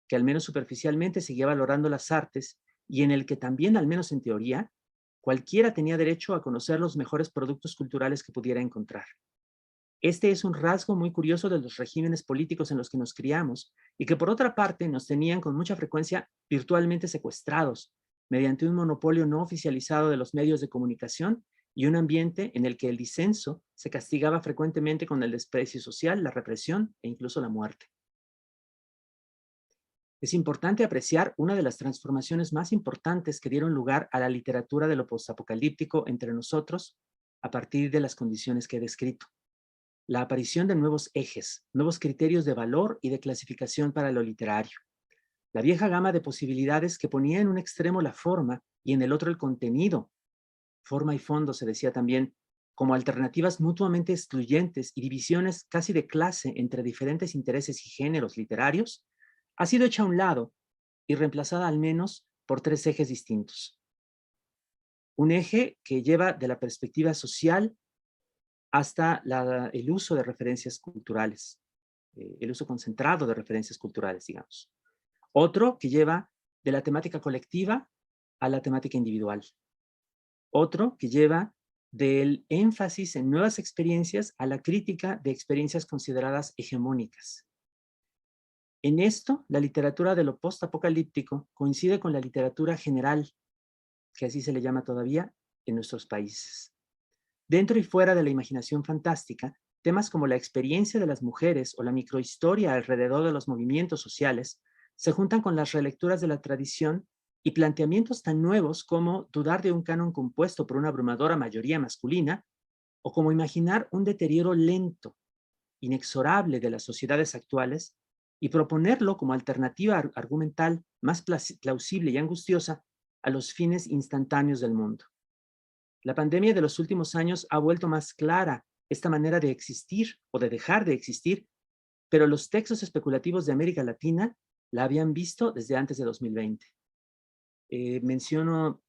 que al menos superficialmente seguía valorando las artes y en el que también, al menos en teoría, cualquiera tenía derecho a conocer los mejores productos culturales que pudiera encontrar. Este es un rasgo muy curioso de los regímenes políticos en los que nos criamos y que por otra parte nos tenían con mucha frecuencia virtualmente secuestrados mediante un monopolio no oficializado de los medios de comunicación y un ambiente en el que el disenso se castigaba frecuentemente con el desprecio social, la represión e incluso la muerte. Es importante apreciar una de las transformaciones más importantes que dieron lugar a la literatura de lo postapocalíptico entre nosotros a partir de las condiciones que he descrito. La aparición de nuevos ejes, nuevos criterios de valor y de clasificación para lo literario. La vieja gama de posibilidades que ponía en un extremo la forma y en el otro el contenido. Forma y fondo, se decía también, como alternativas mutuamente excluyentes y divisiones casi de clase entre diferentes intereses y géneros literarios, ha sido hecha a un lado y reemplazada al menos por 3 ejes distintos. Un eje que lleva de la perspectiva social hasta el uso de referencias culturales, el uso concentrado de referencias culturales, digamos. Otro que lleva de la temática colectiva a la temática individual. Otro que lleva del énfasis en nuevas experiencias a la crítica de experiencias consideradas hegemónicas. En esto, la literatura de lo postapocalíptico coincide con la literatura general, que así se le llama todavía en nuestros países. Dentro y fuera de la imaginación fantástica, temas como la experiencia de las mujeres o la microhistoria alrededor de los movimientos sociales se juntan con las relecturas de la tradición y planteamientos tan nuevos como dudar de un canon compuesto por una abrumadora mayoría masculina o como imaginar un deterioro lento, inexorable de las sociedades actuales y proponerlo como alternativa argumental más plausible y angustiosa a los fines instantáneos del mundo. La pandemia de los últimos años ha vuelto más clara esta manera de existir o de dejar de existir, pero los textos especulativos de América Latina la habían visto desde antes de 2020. Menciono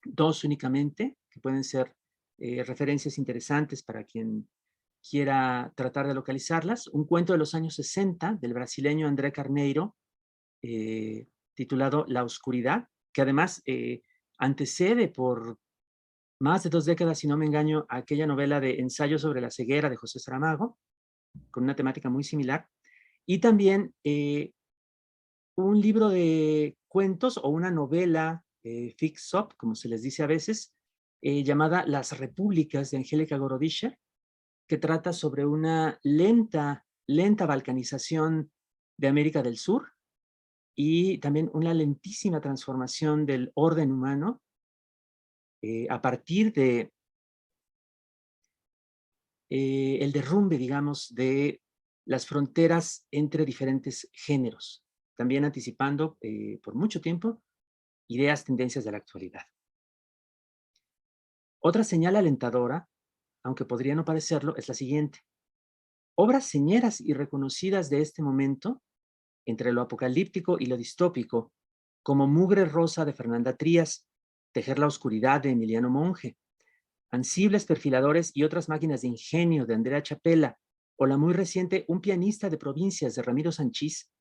2 únicamente, que pueden ser referencias interesantes para quien quiera tratar de localizarlas. Un cuento de los años 60 del brasileño André Carneiro, titulado La Oscuridad, que además antecede por más de 2 décadas, si no me engaño, a aquella novela de Ensayo sobre la ceguera de José Saramago, con una temática muy similar. Y también un libro de cuentos o una novela fix-up, como se les dice a veces, llamada Las Repúblicas de Angélica Gorodischer, que trata sobre una lenta balcanización de América del Sur y también una lentísima transformación del orden humano a partir de el derrumbe, digamos, de las fronteras entre diferentes géneros, también anticipando por mucho tiempo ideas, tendencias de la actualidad. Otra señal alentadora, aunque podría no parecerlo, es la siguiente. Obras señeras y reconocidas de este momento, entre lo apocalíptico y lo distópico, como Mugre Rosa de Fernanda Trías, Tejer la Oscuridad de Emiliano Monge, Ansibles Perfiladores y otras máquinas de ingenio de Andrea Chapela, o la muy reciente Un pianista de provincias de Ramiro Sanchís,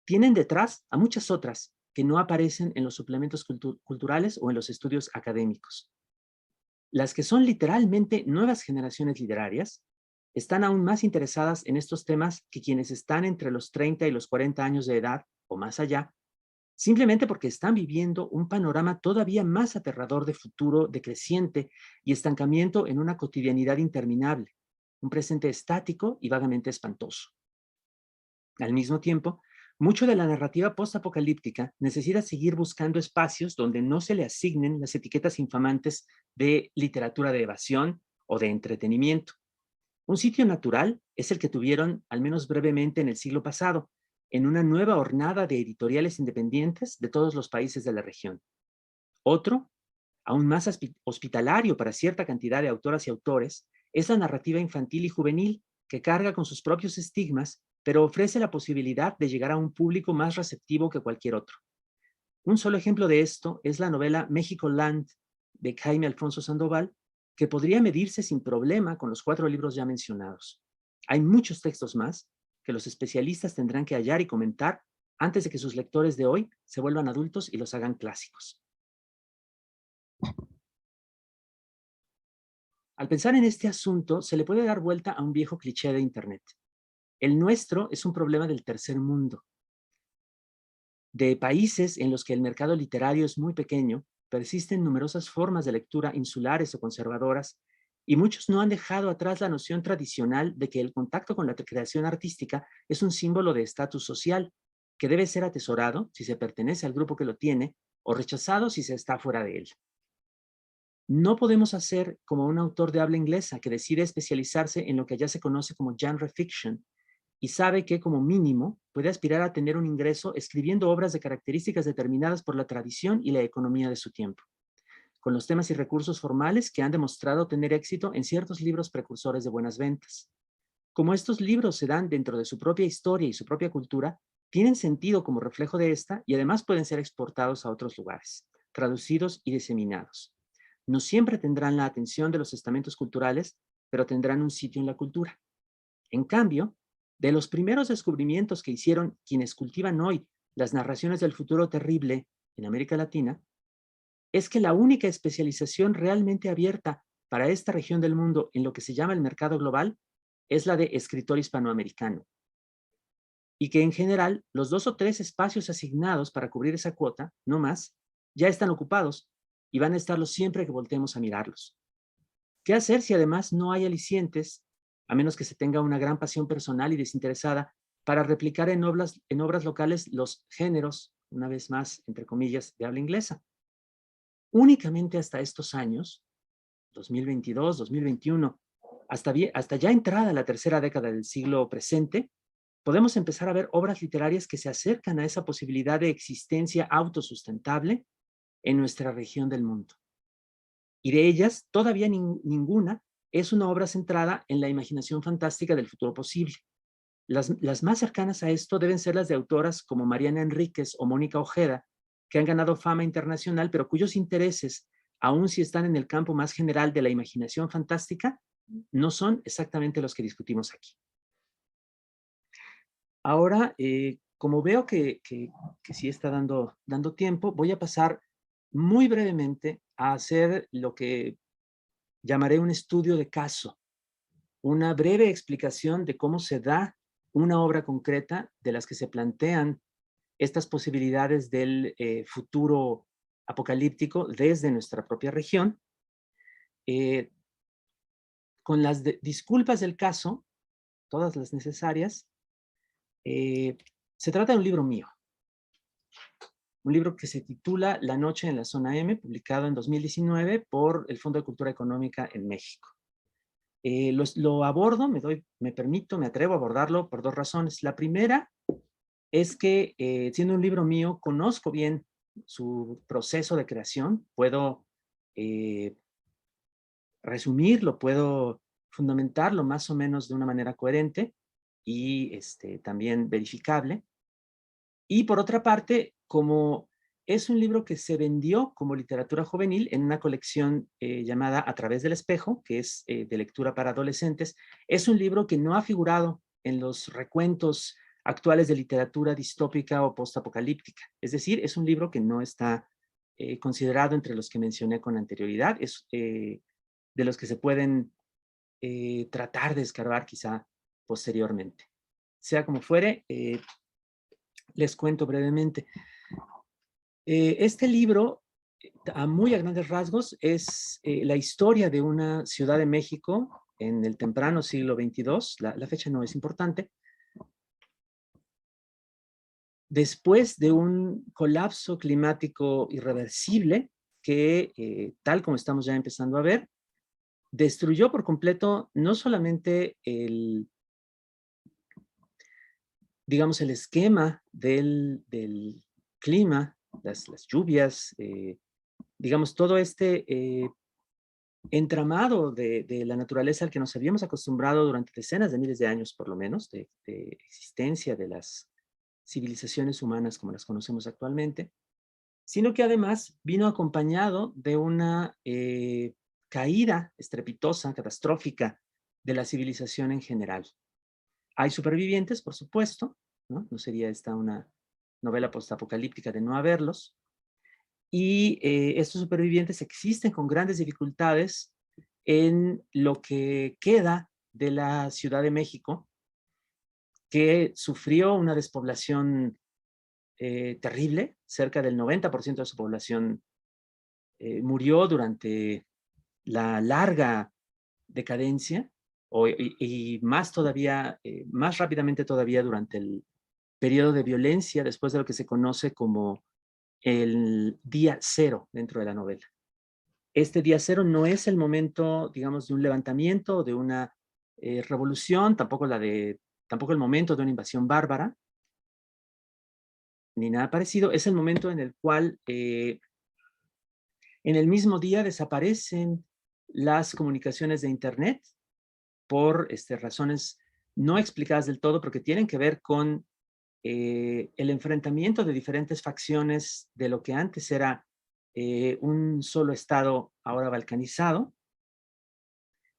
tienen detrás a muchas otras que no aparecen en los suplementos culturales o en los estudios académicos. Las que son literalmente nuevas generaciones literarias están aún más interesadas en estos temas que quienes están entre los 30 y los 40 años de edad o más allá, simplemente porque están viviendo un panorama todavía más aterrador de futuro decreciente y estancamiento en una cotidianidad interminable, un presente estático y vagamente espantoso. Al mismo tiempo, mucho de la narrativa postapocalíptica necesita seguir buscando espacios donde no se le asignen las etiquetas infamantes de literatura de evasión o de entretenimiento. Un sitio natural es el que tuvieron, al menos brevemente, en el siglo pasado, en una nueva hornada de editoriales independientes de todos los países de la región. Otro, aún más hospitalario para cierta cantidad de autoras y autores, es la narrativa infantil y juvenil, que carga con sus propios estigmas, pero ofrece la posibilidad de llegar a un público más receptivo que cualquier otro. Un solo ejemplo de esto es la novela México Land de Jaime Alfonso Sandoval, que podría medirse sin problema con los 4 libros ya mencionados. Hay muchos textos más que los especialistas tendrán que hallar y comentar antes de que sus lectores de hoy se vuelvan adultos y los hagan clásicos. Al pensar en este asunto, se le puede dar vuelta a un viejo cliché de Internet. El nuestro es un problema del tercer mundo, de países en los que el mercado literario es muy pequeño, persisten numerosas formas de lectura insulares o conservadoras, y muchos no han dejado atrás la noción tradicional de que el contacto con la creación artística es un símbolo de estatus social, que debe ser atesorado si se pertenece al grupo que lo tiene, o rechazado si se está fuera de él. No podemos hacer como un autor de habla inglesa que decide especializarse en lo que allá se conoce como genre fiction, y sabe que, como mínimo, puede aspirar a tener un ingreso escribiendo obras de características determinadas por la tradición y la economía de su tiempo. con los temas y recursos formales que han demostrado tener éxito en ciertos libros precursores de buenas ventas. Como estos libros se dan dentro de su propia historia y su propia cultura, tienen sentido como reflejo de esta y además pueden ser exportados a otros lugares, traducidos y diseminados. No siempre tendrán la atención de los estamentos culturales, pero tendrán un sitio en la cultura. En cambio, de los primeros descubrimientos que hicieron quienes cultivan hoy las narraciones del futuro terrible en América Latina, es que la única especialización realmente abierta para esta región del mundo en lo que se llama el mercado global es la de escritor hispanoamericano. Y que en general los 2 o 3 espacios asignados para cubrir esa cuota, no más, ya están ocupados y van a estarlo siempre que volteemos a mirarlos. ¿Qué hacer si además no hay alicientes, a menos que se tenga una gran pasión personal y desinteresada, para replicar en obras locales los géneros, una vez más, entre comillas, de habla inglesa? Únicamente hasta estos años, 2022, 2021, hasta ya entrada la tercera década del siglo presente, podemos empezar a ver obras literarias que se acercan a esa posibilidad de existencia autosustentable en nuestra región del mundo. Y de ellas, todavía ninguna es una obra centrada en la imaginación fantástica del futuro posible. Las más cercanas a esto deben ser las de autoras como Mariana Enríquez o Mónica Ojeda, que han ganado fama internacional, pero cuyos intereses, aun si están en el campo más general de la imaginación fantástica, no son exactamente los que discutimos aquí. Ahora, como veo que sí está dando tiempo, voy a pasar muy brevemente a hacer lo que llamaré un estudio de caso, una breve explicación de cómo se da una obra concreta de las que se plantean estas posibilidades del futuro apocalíptico desde nuestra propia región. Con las disculpas del caso, todas las necesarias, se trata de un libro mío. Un libro que se titula La noche en la zona M, publicado en 2019 por el Fondo de Cultura Económica en México. Lo abordo, me atrevo a abordarlo por 2 razones. La primera es que, siendo un libro mío, conozco bien su proceso de creación, puedo resumirlo, puedo fundamentarlo más o menos de una manera coherente y también verificable. Y por otra parte, como es un libro que se vendió como literatura juvenil en una colección llamada A través del espejo, que es de lectura para adolescentes, es un libro que no ha figurado en los recuentos actuales de literatura distópica o postapocalíptica. Es decir, es un libro que no está considerado entre los que mencioné con anterioridad, es de los que se pueden tratar de escarbar quizá posteriormente. Sea como fuere, les cuento brevemente. Este libro, muy a grandes rasgos, es la historia de una ciudad de México en el temprano siglo XXII, la fecha no es importante, después de un colapso climático irreversible que, tal como estamos ya empezando a ver, destruyó por completo no solamente digamos, el esquema del clima, las lluvias, digamos, todo este entramado de la naturaleza al que nos habíamos acostumbrado durante decenas de miles de años, por lo menos, de existencia de las civilizaciones humanas como las conocemos actualmente, sino que además vino acompañado de una caída estrepitosa, catastrófica de la civilización en general. Hay supervivientes, por supuesto, ¿no? No sería esta una novela postapocalíptica de no haberlos. Y estos supervivientes existen con grandes dificultades en lo que queda de la Ciudad de México, que sufrió una despoblación terrible. Cerca del 90% de su población murió durante la larga decadencia y más todavía, más rápidamente todavía durante el periodo de violencia después de lo que se conoce como el día cero dentro de la novela. Este día cero no es el momento, digamos, de un levantamiento, de una revolución, tampoco el momento de una invasión bárbara, ni nada parecido. Es el momento en el cual En el mismo día desaparecen las comunicaciones de Internet por razones no explicadas del todo, porque tienen que ver con el enfrentamiento de diferentes facciones de lo que antes era un solo estado ahora balcanizado,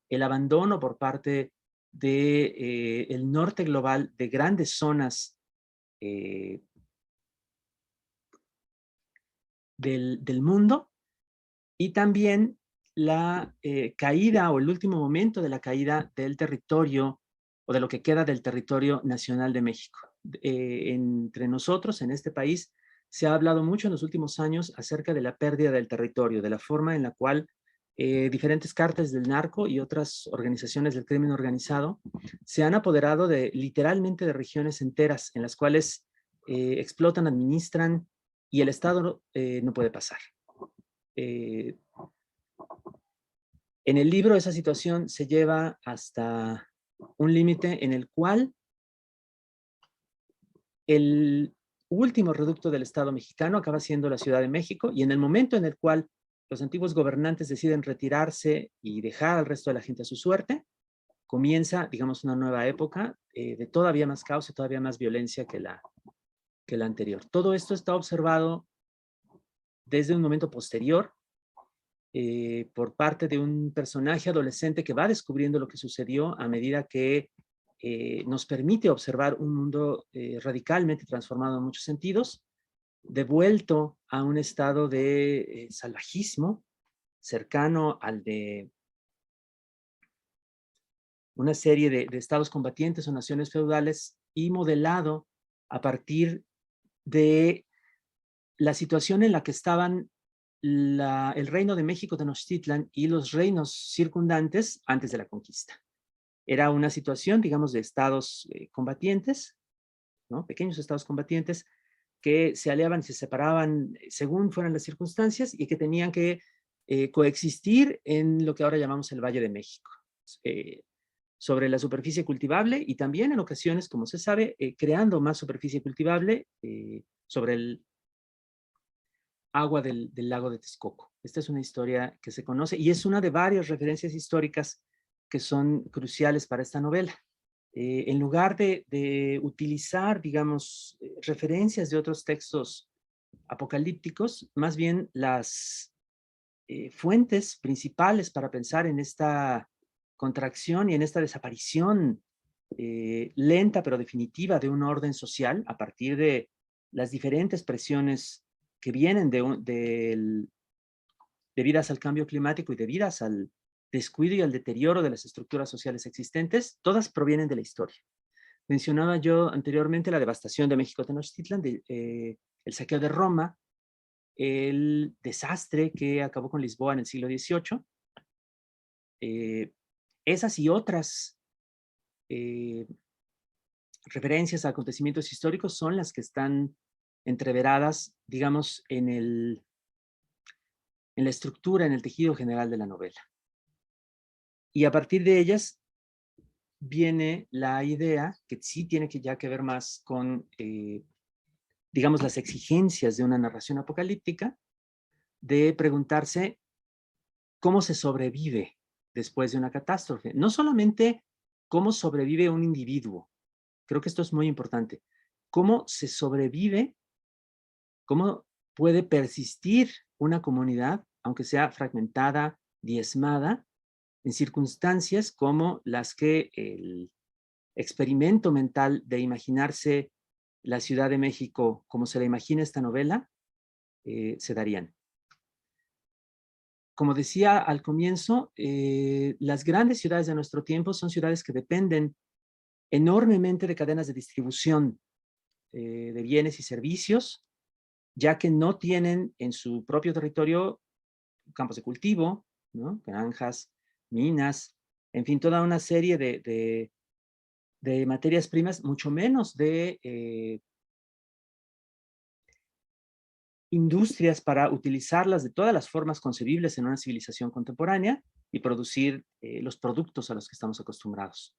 el abandono por parte de el norte global de grandes zonas del mundo, y también la caída o el último momento de la caída del territorio o de lo que queda del territorio nacional de México. Entre nosotros, en este país, se ha hablado mucho en los últimos años acerca de la pérdida del territorio, de la forma en la cual diferentes cárteles del narco y otras organizaciones del crimen organizado se han apoderado literalmente de regiones enteras en las cuales explotan, administran y el Estado no puede pasar. En el libro esa situación se lleva hasta un límite en el cual el último reducto del Estado mexicano acaba siendo la Ciudad de México, y en el momento en el cual los antiguos gobernantes deciden retirarse y dejar al resto de la gente a su suerte, comienza, digamos, una nueva época de todavía más caos y todavía más violencia que la anterior. Todo esto está observado desde un momento posterior por parte de un personaje adolescente que va descubriendo lo que sucedió a medida que nos permite observar un mundo radicalmente transformado en muchos sentidos, devuelto a un estado de salvajismo cercano al de una serie de estados combatientes o naciones feudales, y modelado a partir de la situación en la que estaban el reino de México Tenochtitlan y los reinos circundantes antes de la conquista. Era una situación, digamos, de estados combatientes, ¿no? Pequeños estados combatientes que se aliaban y se separaban según fueran las circunstancias, y que tenían que coexistir en lo que ahora llamamos el Valle de México, sobre la superficie cultivable, y también en ocasiones, como se sabe, creando más superficie cultivable sobre el agua del lago de Texcoco. Esta es una historia que se conoce y es una de varias referencias históricas que son cruciales para esta novela. En lugar de utilizar, digamos, referencias de otros textos apocalípticos, más bien las fuentes principales para pensar en esta contracción y en esta desaparición lenta pero definitiva de un orden social a partir de las diferentes presiones que vienen debidas al cambio climático y debidas al descuido y al deterioro de las estructuras sociales existentes, todas provienen de la historia. Mencionaba yo anteriormente la devastación de México Tenochtitlan, el saqueo de Roma, el desastre que acabó con Lisboa en el siglo XVIII. Esas y otras referencias a acontecimientos históricos son las que están entreveradas, digamos, en la estructura, en el tejido general de la novela. Y a partir de ellas viene la idea, que sí tiene ya que ver más con, digamos, las exigencias de una narración apocalíptica, de preguntarse cómo se sobrevive después de una catástrofe. No solamente cómo sobrevive un individuo, creo que esto es muy importante, cómo se sobrevive, cómo puede persistir una comunidad, aunque sea fragmentada, diezmada, en circunstancias como las que el experimento mental de imaginarse la Ciudad de México como se la imagina esta novela, se darían. Como decía al comienzo, las grandes ciudades de nuestro tiempo son ciudades que dependen enormemente de cadenas de distribución de bienes y servicios, ya que no tienen en su propio territorio campos de cultivo, ¿no? Granjas, minas, en fin, toda una serie de materias primas, mucho menos de industrias para utilizarlas de todas las formas concebibles en una civilización contemporánea y producir los productos a los que estamos acostumbrados.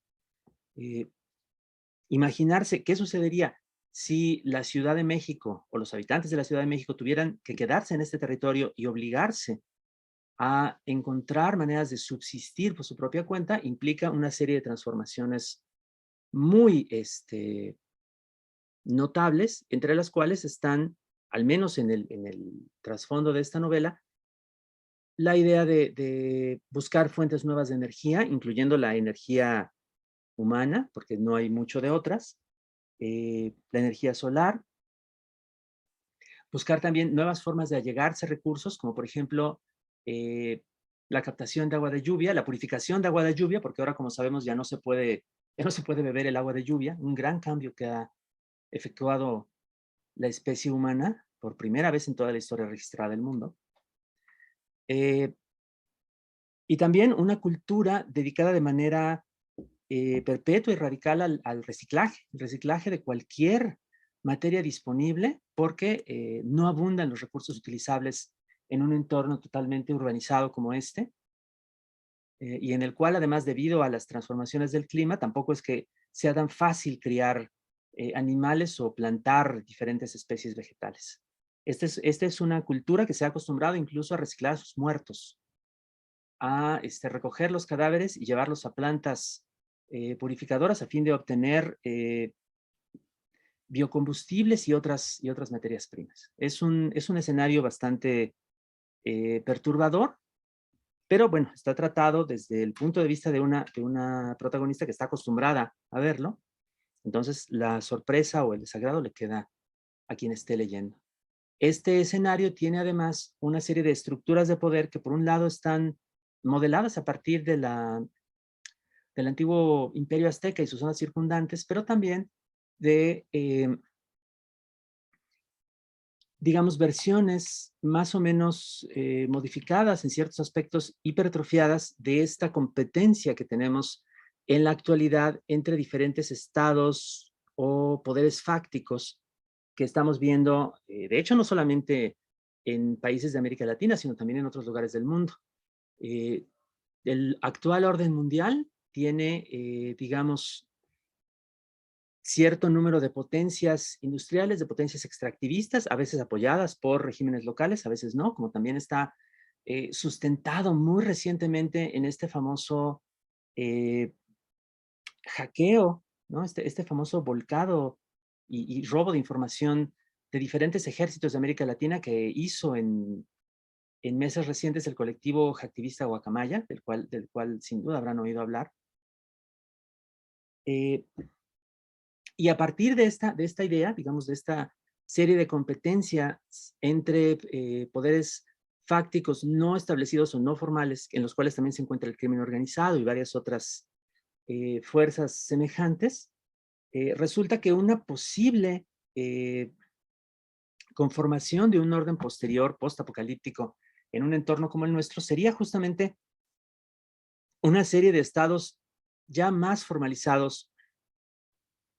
Imaginarse qué sucedería si la Ciudad de México o los habitantes de la Ciudad de México tuvieran que quedarse en este territorio y obligarse a encontrar maneras de subsistir por su propia cuenta, implica una serie de transformaciones muy notables, entre las cuales están, al menos en el trasfondo de esta novela, la idea de buscar fuentes nuevas de energía, incluyendo la energía humana, porque no hay mucho de otras, la energía solar, buscar también nuevas formas de allegarse a recursos, como por ejemplo la captación de agua de lluvia, la purificación de agua de lluvia, porque ahora, como sabemos, ya no se puede beber el agua de lluvia, un gran cambio que ha efectuado la especie humana por primera vez en toda la historia registrada del mundo. Y también una cultura dedicada de manera perpetua y radical al reciclaje, el reciclaje de cualquier materia disponible, porque no abundan los recursos utilizables en un entorno totalmente urbanizado como este, y en el cual, además, debido a las transformaciones del clima, tampoco es que sea tan fácil criar animales o plantar diferentes especies vegetales. Esta es una cultura que se ha acostumbrado incluso a reciclar a sus muertos, a recoger los cadáveres y llevarlos a plantas purificadoras a fin de obtener biocombustibles y otras materias primas. Es un escenario bastante perturbador, pero bueno, está tratado desde el punto de vista de una protagonista que está acostumbrada a verlo. Entonces, la sorpresa o el desagrado le queda a quien esté leyendo. Este escenario tiene además una serie de estructuras de poder que por un lado están modeladas a partir del antiguo imperio azteca y sus zonas circundantes, pero también de, digamos, versiones más o menos modificadas en ciertos aspectos, hipertrofiadas de esta competencia que tenemos en la actualidad entre diferentes estados o poderes fácticos que estamos viendo, de hecho, no solamente en países de América Latina, sino también en otros lugares del mundo. El actual orden mundial tiene, digamos, cierto número de potencias industriales, de potencias extractivistas, a veces apoyadas por regímenes locales, a veces no, como también está sustentado muy recientemente en este famoso hackeo, ¿no? Este famoso volcado y robo de información de diferentes ejércitos de América Latina que hizo en meses recientes el colectivo hacktivista Guacamaya, del cual sin duda habrán oído hablar. Y a partir de esta idea, digamos, de esta serie de competencias entre poderes fácticos no establecidos o no formales, en los cuales también se encuentra el crimen organizado y varias otras fuerzas semejantes, resulta que una posible conformación de un orden posterior, postapocalíptico, en un entorno como el nuestro, sería justamente una serie de estados ya más formalizados,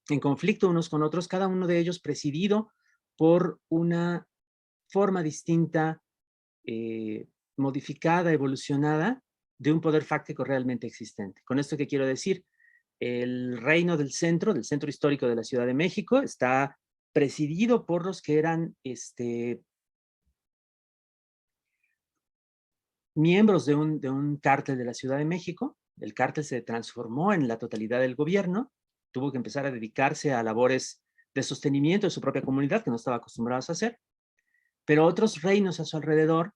en conflicto unos con otros, cada uno de ellos presidido por una forma distinta, modificada, evolucionada, de un poder fáctico realmente existente. ¿Con esto qué quiero decir? El reino del centro histórico de la Ciudad de México, está presidido por los que eran miembros de un cártel de la Ciudad de México. El cártel se transformó en la totalidad del gobierno, tuvo que empezar a dedicarse a labores de sostenimiento de su propia comunidad, que no estaba acostumbrados a hacer, pero otros reinos a su alrededor,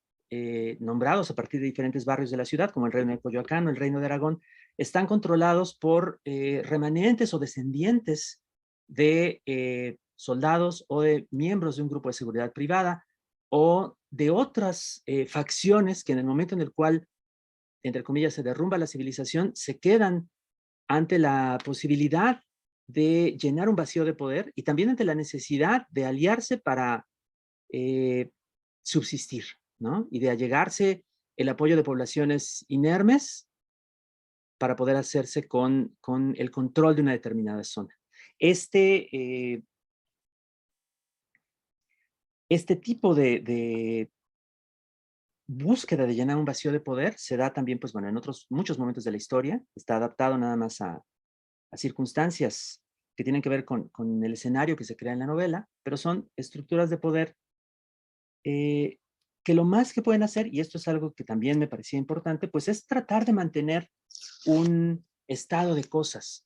nombrados a partir de diferentes barrios de la ciudad, como el reino de Coyoacán o el reino de Aragón, están controlados por remanentes o descendientes de soldados o de miembros de un grupo de seguridad privada o de otras facciones que en el momento en el cual, entre comillas, se derrumba la civilización, se quedan ante la posibilidad de llenar un vacío de poder y también ante la necesidad de aliarse para subsistir, ¿no? Y de allegarse el apoyo de poblaciones inermes para poder hacerse con el control de una determinada zona. Este tipo de búsqueda de llenar un vacío de poder se da también, pues bueno, en muchos momentos de la historia, está adaptado nada más a circunstancias que tienen que ver con el escenario que se crea en la novela, pero son estructuras de poder que lo más que pueden hacer, y esto es algo que también me parecía importante, pues es tratar de mantener un estado de cosas,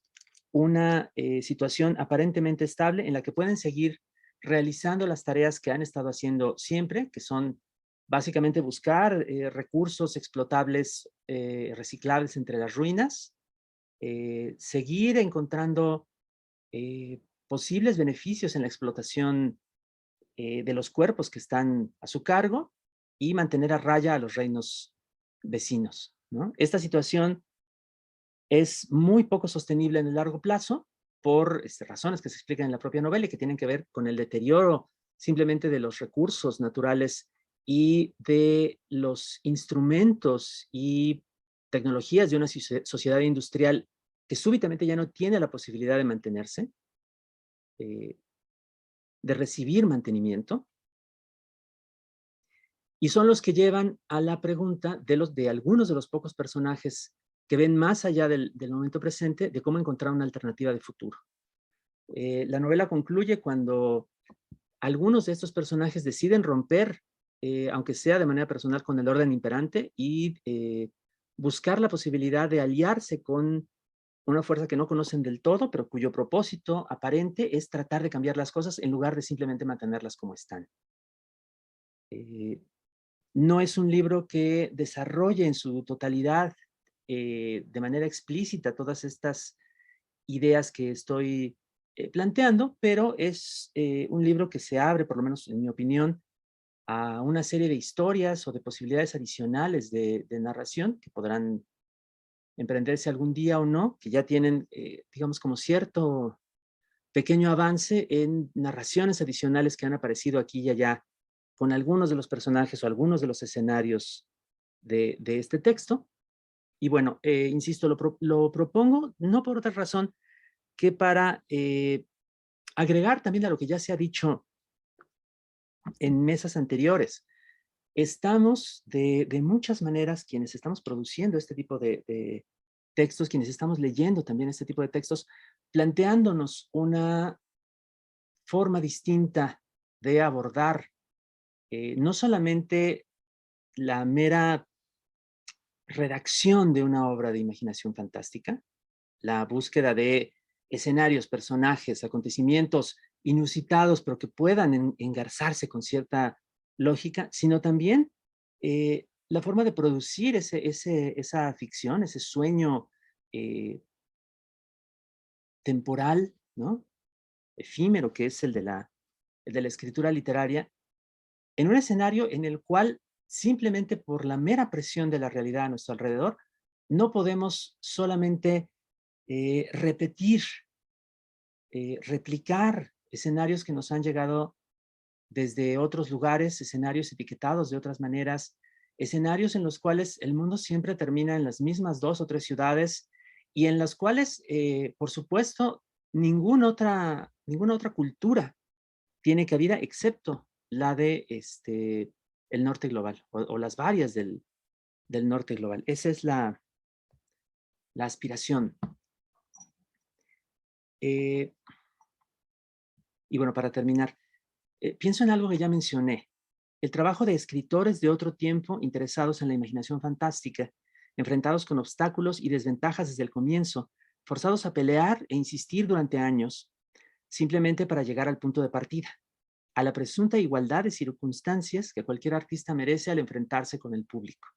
una situación aparentemente estable en la que pueden seguir realizando las tareas que han estado haciendo siempre, que son básicamente buscar recursos explotables, reciclables entre las ruinas, seguir encontrando posibles beneficios en la explotación de los cuerpos que están a su cargo y mantener a raya a los reinos vecinos, ¿no? Esta situación es muy poco sostenible en el largo plazo por razones que se explican en la propia novela y que tienen que ver con el deterioro simplemente de los recursos naturales y de los instrumentos y tecnologías de una sociedad industrial que súbitamente ya no tiene la posibilidad de mantenerse, eh, de recibir mantenimiento, y son los que llevan a la pregunta de algunos de los pocos personajes que ven más allá del momento presente de cómo encontrar una alternativa de futuro. La novela concluye cuando algunos de estos personajes deciden romper, aunque sea de manera personal, con el orden imperante y buscar la posibilidad de aliarse con una fuerza que no conocen del todo, pero cuyo propósito aparente es tratar de cambiar las cosas en lugar de simplemente mantenerlas como están. No es un libro que desarrolle en su totalidad de manera explícita todas estas ideas que estoy planteando, pero es un libro que se abre, por lo menos en mi opinión, a una serie de historias o de posibilidades adicionales de narración que podrán emprenderse algún día o no, que ya tienen, digamos, como cierto pequeño avance en narraciones adicionales que han aparecido aquí y allá con algunos de los personajes o algunos de los escenarios de este texto. Y bueno, insisto, lo propongo no por otra razón que para agregar también a lo que ya se ha dicho en mesas anteriores. Estamos de muchas maneras, quienes estamos produciendo este tipo de textos, quienes estamos leyendo también este tipo de textos, planteándonos una forma distinta de abordar no solamente la mera redacción de una obra de imaginación fantástica, la búsqueda de escenarios, personajes, acontecimientos inusitados, pero que puedan engarzarse con cierta lógica, sino también la forma de producir esa ficción, ese sueño temporal, ¿no? Efímero, que es el de la escritura literaria, en un escenario en el cual simplemente por la mera presión de la realidad a nuestro alrededor, no podemos solamente repetir, replicar escenarios que nos han llegado desde otros lugares, escenarios etiquetados de otras maneras, escenarios en los cuales el mundo siempre termina en las mismas 2 o 3 ciudades y en las cuales, por supuesto, ninguna otra cultura tiene cabida excepto la de el norte global o las varias del norte global. Esa es la aspiración. Y bueno, para terminar, pienso en algo que ya mencioné. El trabajo de escritores de otro tiempo interesados en la imaginación fantástica, enfrentados con obstáculos y desventajas desde el comienzo, forzados a pelear e insistir durante años, simplemente para llegar al punto de partida, a la presunta igualdad de circunstancias que cualquier artista merece al enfrentarse con el público.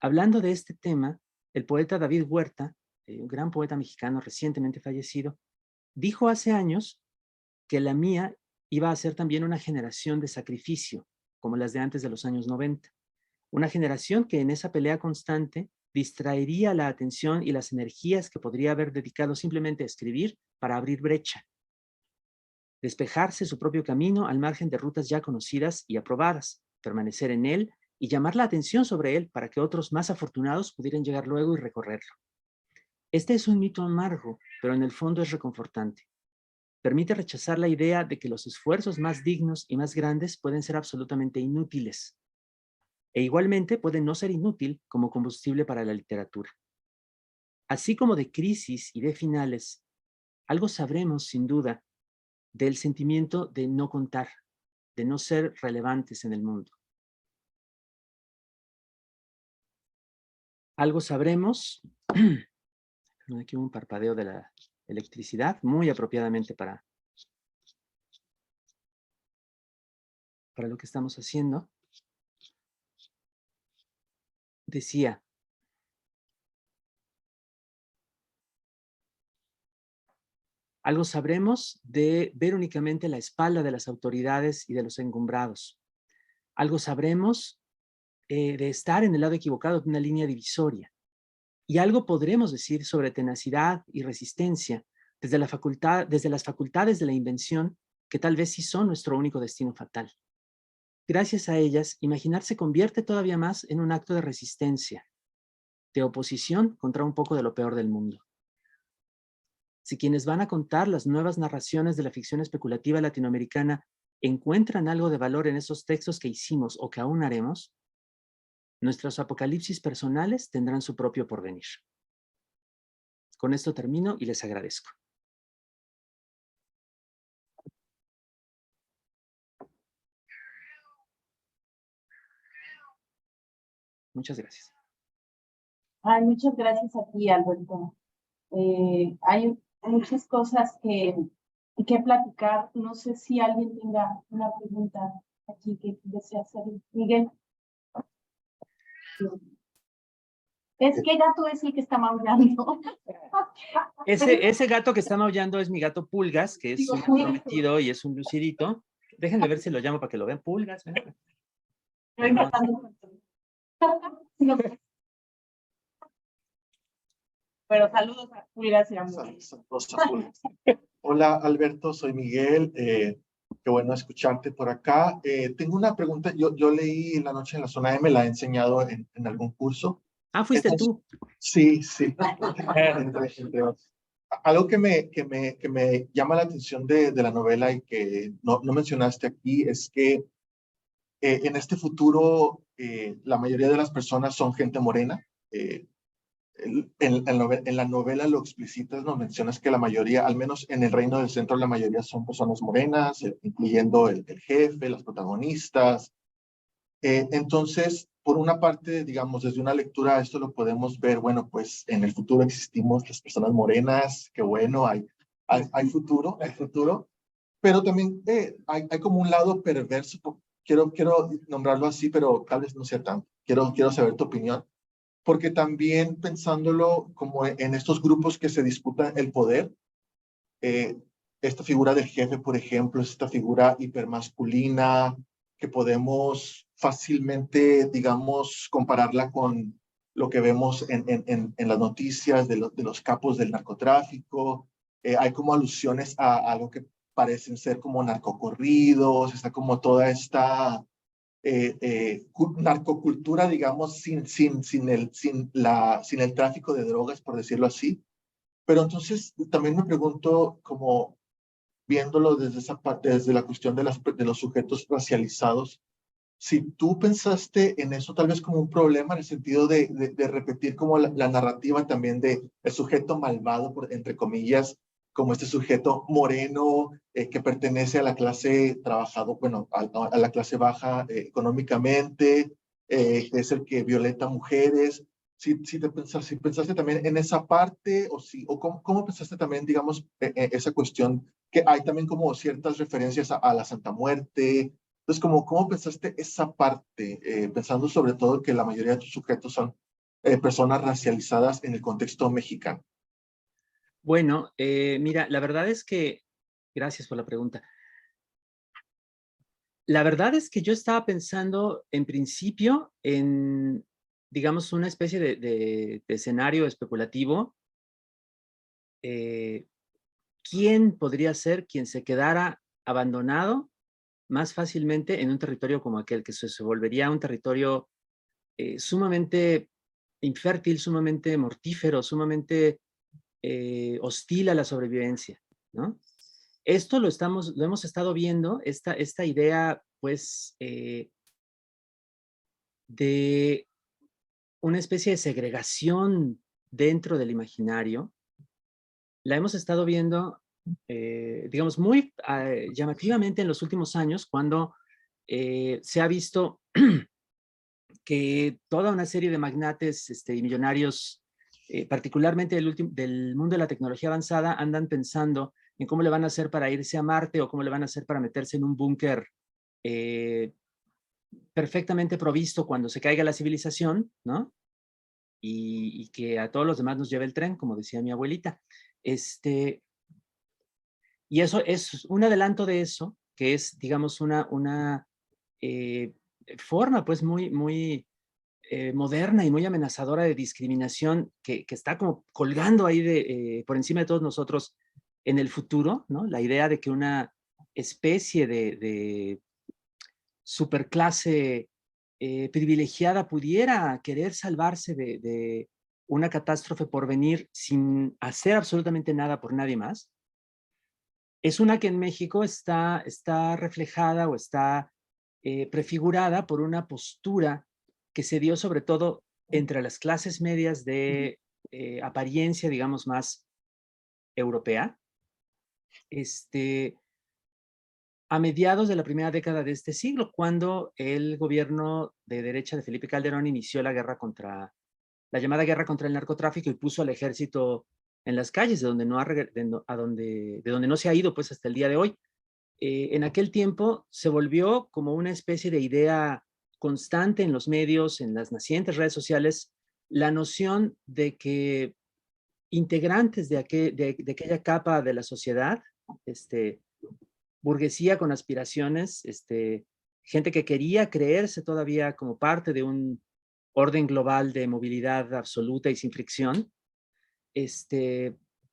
Hablando de este tema, el poeta David Huerta, un gran poeta mexicano recientemente fallecido, dijo hace años que la mía iba a ser también una generación de sacrificio, como las de antes de los años 90. Una generación que en esa pelea constante distraería la atención y las energías que podría haber dedicado simplemente a escribir para abrir brecha, despejarse su propio camino al margen de rutas ya conocidas y aprobadas, permanecer en él y llamar la atención sobre él para que otros más afortunados pudieran llegar luego y recorrerlo. Este es un mito amargo, pero en el fondo es reconfortante. Permite rechazar la idea de que los esfuerzos más dignos y más grandes pueden ser absolutamente inútiles. E igualmente pueden no ser inútil como combustible para la literatura. Así como de crisis y de finales, algo sabremos sin duda del sentimiento de no contar, de no ser relevantes en el mundo. Algo sabremos. Aquí hubo un parpadeo de la electricidad, muy apropiadamente para lo que estamos haciendo. Decía, algo sabremos de ver únicamente la espalda de las autoridades y de los encumbrados. Algo sabremos de estar en el lado equivocado de una línea divisoria. Y algo podremos decir sobre tenacidad y resistencia desde las facultades de la invención, que tal vez sí son nuestro único destino fatal. Gracias a ellas, imaginar se convierte todavía más en un acto de resistencia, de oposición contra un poco de lo peor del mundo. Si quienes van a contar las nuevas narraciones de la ficción especulativa latinoamericana encuentran algo de valor en esos textos que hicimos o que aún haremos, nuestros apocalipsis personales tendrán su propio porvenir. Con esto termino y les agradezco. Muchas gracias. Ay, muchas gracias a ti, Alberto. Hay muchas cosas que platicar. No sé si alguien tenga una pregunta aquí que desea hacer. Miguel. Es que gato es el que está maullando. Ese gato que está maullando es mi gato Pulgas, que es un prometido y es un lucidito. Déjenme ver si lo llamo para que lo vean. Pulgas. Pero saludos a Pulgas y a Pulgas. Hola Alberto, soy Miguel. Qué bueno escucharte por acá. Tengo una pregunta. Yo leí La noche en la zona M, la he enseñado en algún curso. Ah, fuiste tú. Sí, sí. Entre otros. Algo que me llama la atención de la novela y que no mencionaste aquí es que en este futuro la mayoría de las personas son gente morena. En la novela lo explicitas, no mencionas que la mayoría, al menos en el Reino del Centro, la mayoría son personas morenas, incluyendo el jefe, las protagonistas. Entonces, por una parte, digamos, desde una lectura, esto lo podemos ver, bueno, pues en el futuro existimos las personas morenas, qué bueno, hay futuro, pero también hay como un lado perverso, quiero nombrarlo así, pero tal vez no sea tanto. Quiero saber tu opinión. Porque también pensándolo como en estos grupos que se disputan el poder, esta figura del jefe, por ejemplo, es esta figura hipermasculina que podemos fácilmente, digamos, compararla con lo que vemos en las noticias de los capos del narcotráfico. Hay como alusiones a algo que parecen ser como narcocorridos, está como toda esta narcocultura, digamos, sin el tráfico de drogas, por decirlo así. Pero entonces también me pregunto, como viéndolo desde esa parte, desde la cuestión de los sujetos racializados, si tú pensaste en eso tal vez como un problema en el sentido de repetir como la narrativa también de el sujeto malvado, entre comillas, como este sujeto moreno que pertenece a la clase trabajadora, bueno, a la clase baja económicamente, que es el que violenta mujeres. Si pensaste también en esa parte, o cómo pensaste también, digamos, esa cuestión, que hay también como ciertas referencias a la Santa Muerte. Entonces, ¿cómo pensaste esa parte? Pensando sobre todo que la mayoría de tus sujetos son personas racializadas en el contexto mexicano. Bueno, mira, la verdad es que, gracias por la pregunta. La verdad es que yo estaba pensando en principio en, digamos, una especie de escenario especulativo. ¿Quién podría ser quien se quedara abandonado más fácilmente en un territorio como aquel, que se volvería un territorio sumamente infértil, sumamente mortífero, sumamente hostil a la sobrevivencia, ¿no? Esto lo hemos estado viendo, esta idea, pues, de una especie de segregación dentro del imaginario, la hemos estado viendo, digamos, muy llamativamente en los últimos años, cuando se ha visto que toda una serie de magnates y millonarios, particularmente del mundo de la tecnología avanzada, andan pensando en cómo le van a hacer para irse a Marte o cómo le van a hacer para meterse en un búnker perfectamente provisto cuando se caiga la civilización, ¿no? Y que a todos los demás nos lleve el tren, como decía mi abuelita. Y eso es un adelanto de eso, que es, digamos, una forma pues muy moderna y muy amenazadora de discriminación que está como colgando ahí por encima de todos nosotros en el futuro, ¿no? La idea de que una especie de superclase privilegiada pudiera querer salvarse de una catástrofe por venir sin hacer absolutamente nada por nadie más, es una que en México está reflejada o está prefigurada por una postura que se dio sobre todo entre las clases medias de apariencia, digamos, más europea, a mediados de la primera década de este siglo, cuando el gobierno de derecha de Felipe Calderón inició la llamada guerra contra el narcotráfico y puso al ejército en las calles, de donde no se ha ido pues hasta el día de hoy. En aquel tiempo se volvió como una especie de idea constante en los medios, en las nacientes redes sociales, la noción de que integrantes de aquella capa de la sociedad, burguesía con aspiraciones, gente que quería creerse todavía como parte de un orden global de movilidad absoluta y sin fricción,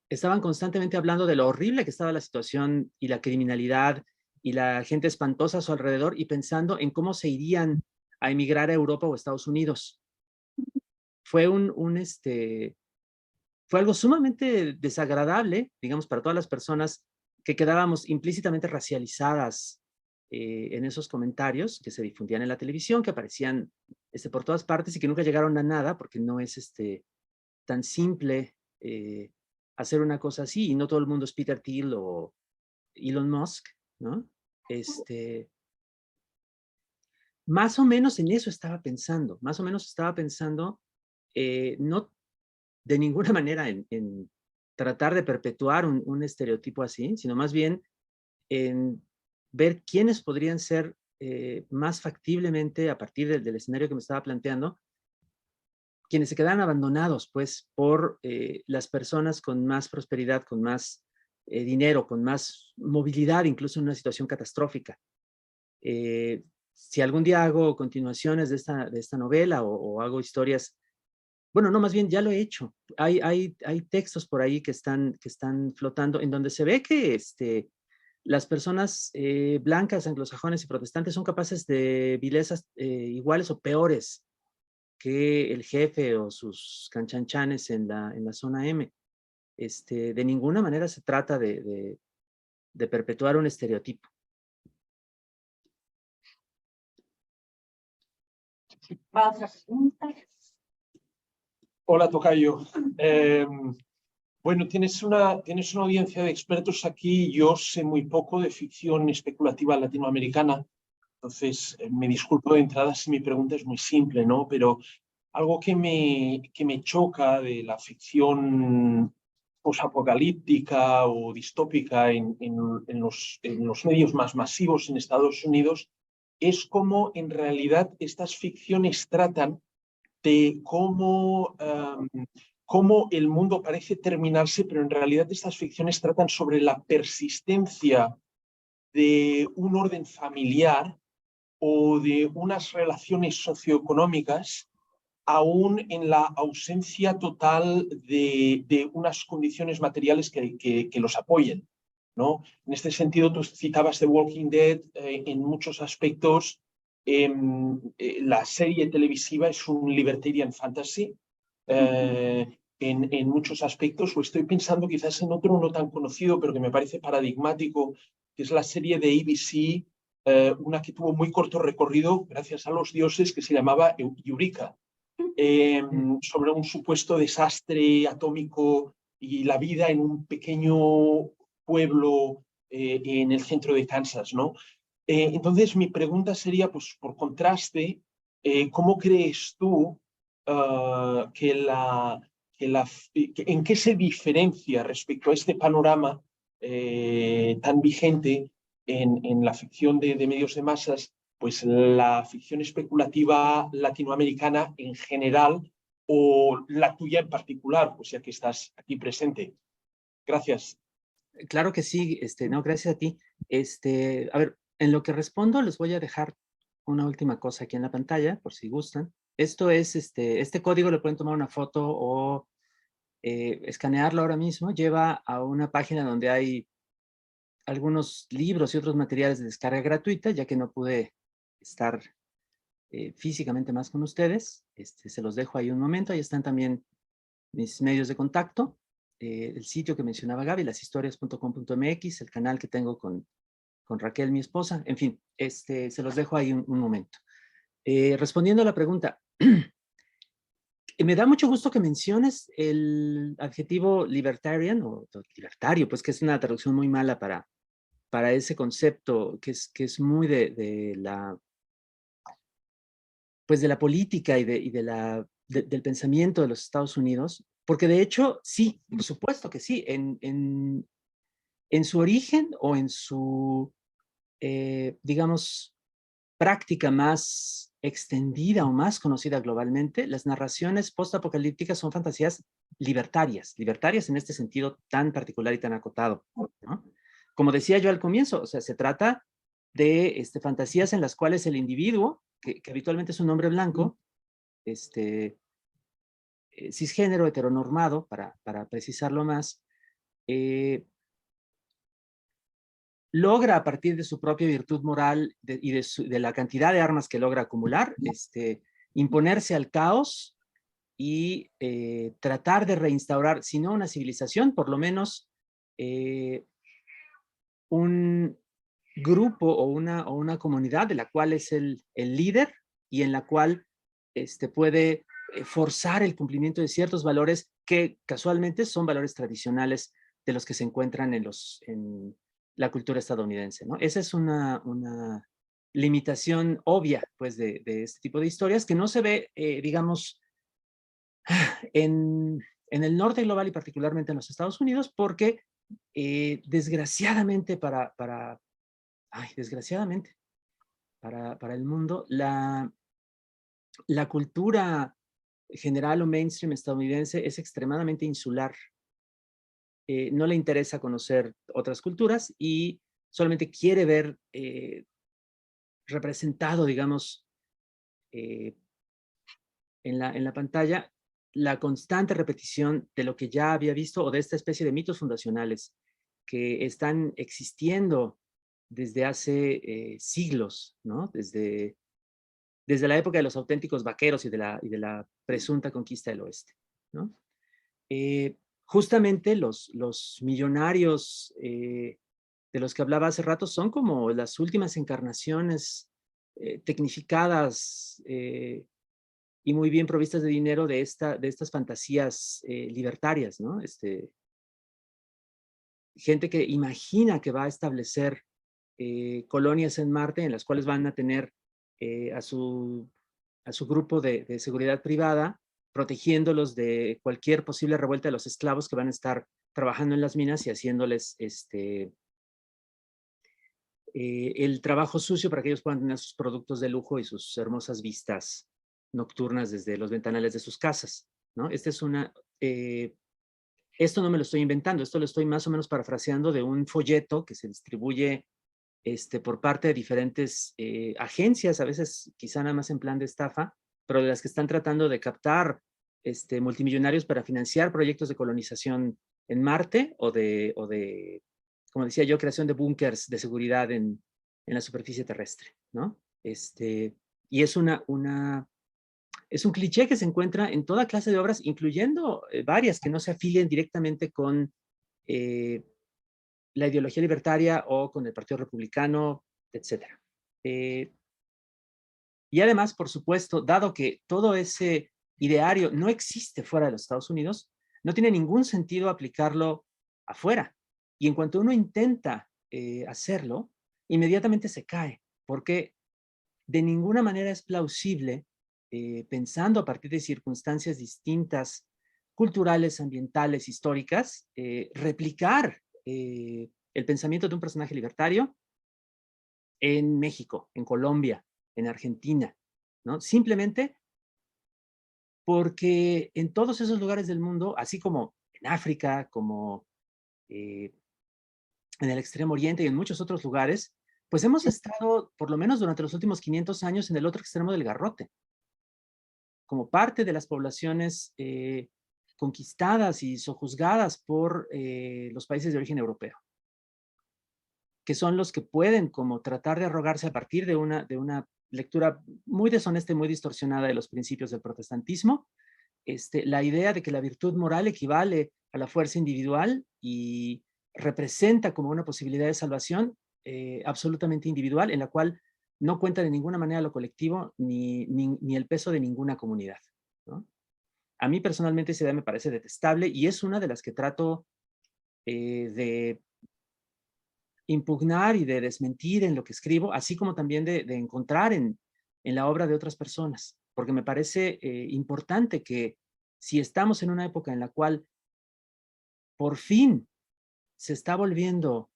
estaban constantemente hablando de lo horrible que estaba la situación y la criminalidad y la gente espantosa a su alrededor y pensando en cómo se irían a emigrar a Europa o Estados Unidos. Fue fue algo sumamente desagradable, digamos, para todas las personas que quedábamos implícitamente racializadas en esos comentarios que se difundían en la televisión, que aparecían por todas partes y que nunca llegaron a nada, porque no es tan simple hacer una cosa así, y no todo el mundo es Peter Thiel o Elon Musk, ¿no? Más o menos en eso estaba pensando, no de ninguna manera en tratar de perpetuar un estereotipo así, sino más bien en ver quiénes podrían ser más factiblemente, a partir del escenario que me estaba planteando, quienes se quedan abandonados, pues, por las personas con más prosperidad, con más dinero, con más movilidad, incluso en una situación catastrófica. Si algún día hago continuaciones de esta novela o hago historias, bueno, no, más bien ya lo he hecho. Hay textos por ahí que están flotando en donde se ve que las personas blancas, anglosajones y protestantes son capaces de vilezas iguales o peores que el jefe o sus canchanchanes en la zona M. De ninguna manera se trata de perpetuar un estereotipo. ¿Va otra pregunta? Hola, tocayo. Bueno, tienes una audiencia de expertos aquí. Yo sé muy poco de ficción especulativa latinoamericana. Entonces, me disculpo de entrada si mi pregunta es muy simple, ¿no? Pero algo que me choca de la ficción posapocalíptica o distópica en los medios más masivos en Estados Unidos es cómo en realidad estas ficciones tratan de cómo el mundo parece terminarse, pero en realidad estas ficciones tratan sobre la persistencia de un orden familiar o de unas relaciones socioeconómicas, aún en la ausencia total de unas condiciones materiales que los apoyen, ¿no? En este sentido, tú citabas The Walking Dead. En muchos aspectos, la serie televisiva es un libertarian fantasy. En muchos aspectos, o estoy pensando quizás en otro no tan conocido, pero que me parece paradigmático, que es la serie de ABC, una que tuvo muy corto recorrido, gracias a los dioses, que se llamaba Eureka, sobre un supuesto desastre atómico y la vida en un pequeño pueblo en el centro de Kansas, ¿no? Entonces, mi pregunta sería, pues, por contraste, ¿cómo crees tú en qué se diferencia respecto a este panorama tan vigente en la ficción de medios de masas, pues la ficción especulativa latinoamericana en general o la tuya en particular, pues ya que estás aquí presente? Gracias. Claro que sí, no, gracias a ti. A ver, en lo que respondo les voy a dejar una última cosa aquí en la pantalla, por si gustan. Esto es, este código le pueden tomar una foto o escanearlo ahora mismo. Lleva a una página donde hay algunos libros y otros materiales de descarga gratuita, ya que no pude estar físicamente más con ustedes. Se los dejo ahí un momento. Ahí están también mis medios de contacto, el sitio que mencionaba Gaby, lashistorias.com.mx, el canal que tengo con Raquel, mi esposa. En fin, se los dejo ahí un momento. Respondiendo a la pregunta, me da mucho gusto que menciones el adjetivo libertarian, o libertario, pues que es una traducción muy mala para ese concepto que es muy de la política y del pensamiento de los Estados Unidos, porque de hecho, sí, por supuesto que sí, en su origen o en su, digamos, práctica más extendida o más conocida globalmente, las narraciones postapocalípticas son fantasías libertarias en este sentido tan particular y tan acotado, ¿no? Como decía yo al comienzo, o sea, se trata de fantasías en las cuales el individuo, que habitualmente es un hombre blanco, cisgénero, heteronormado, para precisarlo más, logra a partir de su propia virtud moral y de la cantidad de armas que logra acumular, imponerse al caos y tratar de reinstaurar, si no una civilización, por lo menos un grupo o una comunidad de la cual es el líder y en la cual puede forzar el cumplimiento de ciertos valores que casualmente son valores tradicionales de los que se encuentran en la cultura estadounidense, ¿no? Esa es una limitación obvia, pues, de este tipo de historias que no se ve, digamos, en el norte global y particularmente en los Estados Unidos, porque desgraciadamente desgraciadamente para el mundo, la cultura general o mainstream estadounidense es extremadamente insular. No le interesa conocer otras culturas y solamente quiere ver representado, digamos, en la pantalla, la constante repetición de lo que ya había visto o de esta especie de mitos fundacionales que están existiendo desde hace siglos, ¿no? Desde la época de los auténticos vaqueros y de la presunta conquista del oeste, ¿no? Justamente los millonarios de los que hablaba hace rato son como las últimas encarnaciones tecnificadas y muy bien provistas de dinero de estas fantasías libertarias, ¿no? Gente que imagina que va a establecer colonias en Marte en las cuales van a tener a su grupo de seguridad privada, protegiéndolos de cualquier posible revuelta de los esclavos que van a estar trabajando en las minas y haciéndoles el trabajo sucio para que ellos puedan tener sus productos de lujo y sus hermosas vistas nocturnas desde los ventanales de sus casas, ¿no? Esto no me lo estoy inventando, esto lo estoy más o menos parafraseando de un folleto que se distribuye por parte de diferentes agencias, a veces quizá nada más en plan de estafa, pero de las que están tratando de captar multimillonarios para financiar proyectos de colonización en Marte o de, como decía yo, creación de búnkers de seguridad en la superficie terrestre, ¿no? Y es es un cliché que se encuentra en toda clase de obras, incluyendo varias que no se afilien directamente con la ideología libertaria o con el Partido Republicano, etc. Y además, por supuesto, dado que todo ese ideario no existe fuera de los Estados Unidos, no tiene ningún sentido aplicarlo afuera. Y en cuanto uno intenta hacerlo, inmediatamente se cae, porque de ninguna manera es plausible pensando a partir de circunstancias distintas, culturales, ambientales, históricas, replicar el pensamiento de un personaje libertario en México, en Colombia, en Argentina, ¿no? Simplemente porque en todos esos lugares del mundo, así como en África, como en el Extremo Oriente y en muchos otros lugares, pues hemos estado, por lo menos durante los últimos 500 años, en el otro extremo del garrote, como parte de las poblaciones conquistadas y sojuzgadas por los países de origen europeo, que son los que pueden como tratar de arrogarse a partir de una lectura muy deshonesta y muy distorsionada de los principios del protestantismo, la idea de que la virtud moral equivale a la fuerza individual y representa como una posibilidad de salvación absolutamente individual, en la cual no cuenta de ninguna manera lo colectivo ni el peso de ninguna comunidad, ¿no? A mí personalmente esa idea me parece detestable y es una de las que trato de impugnar y de desmentir en lo que escribo, así como también de encontrar en la obra de otras personas, porque me parece importante que si estamos en una época en la cual por fin se está volviendo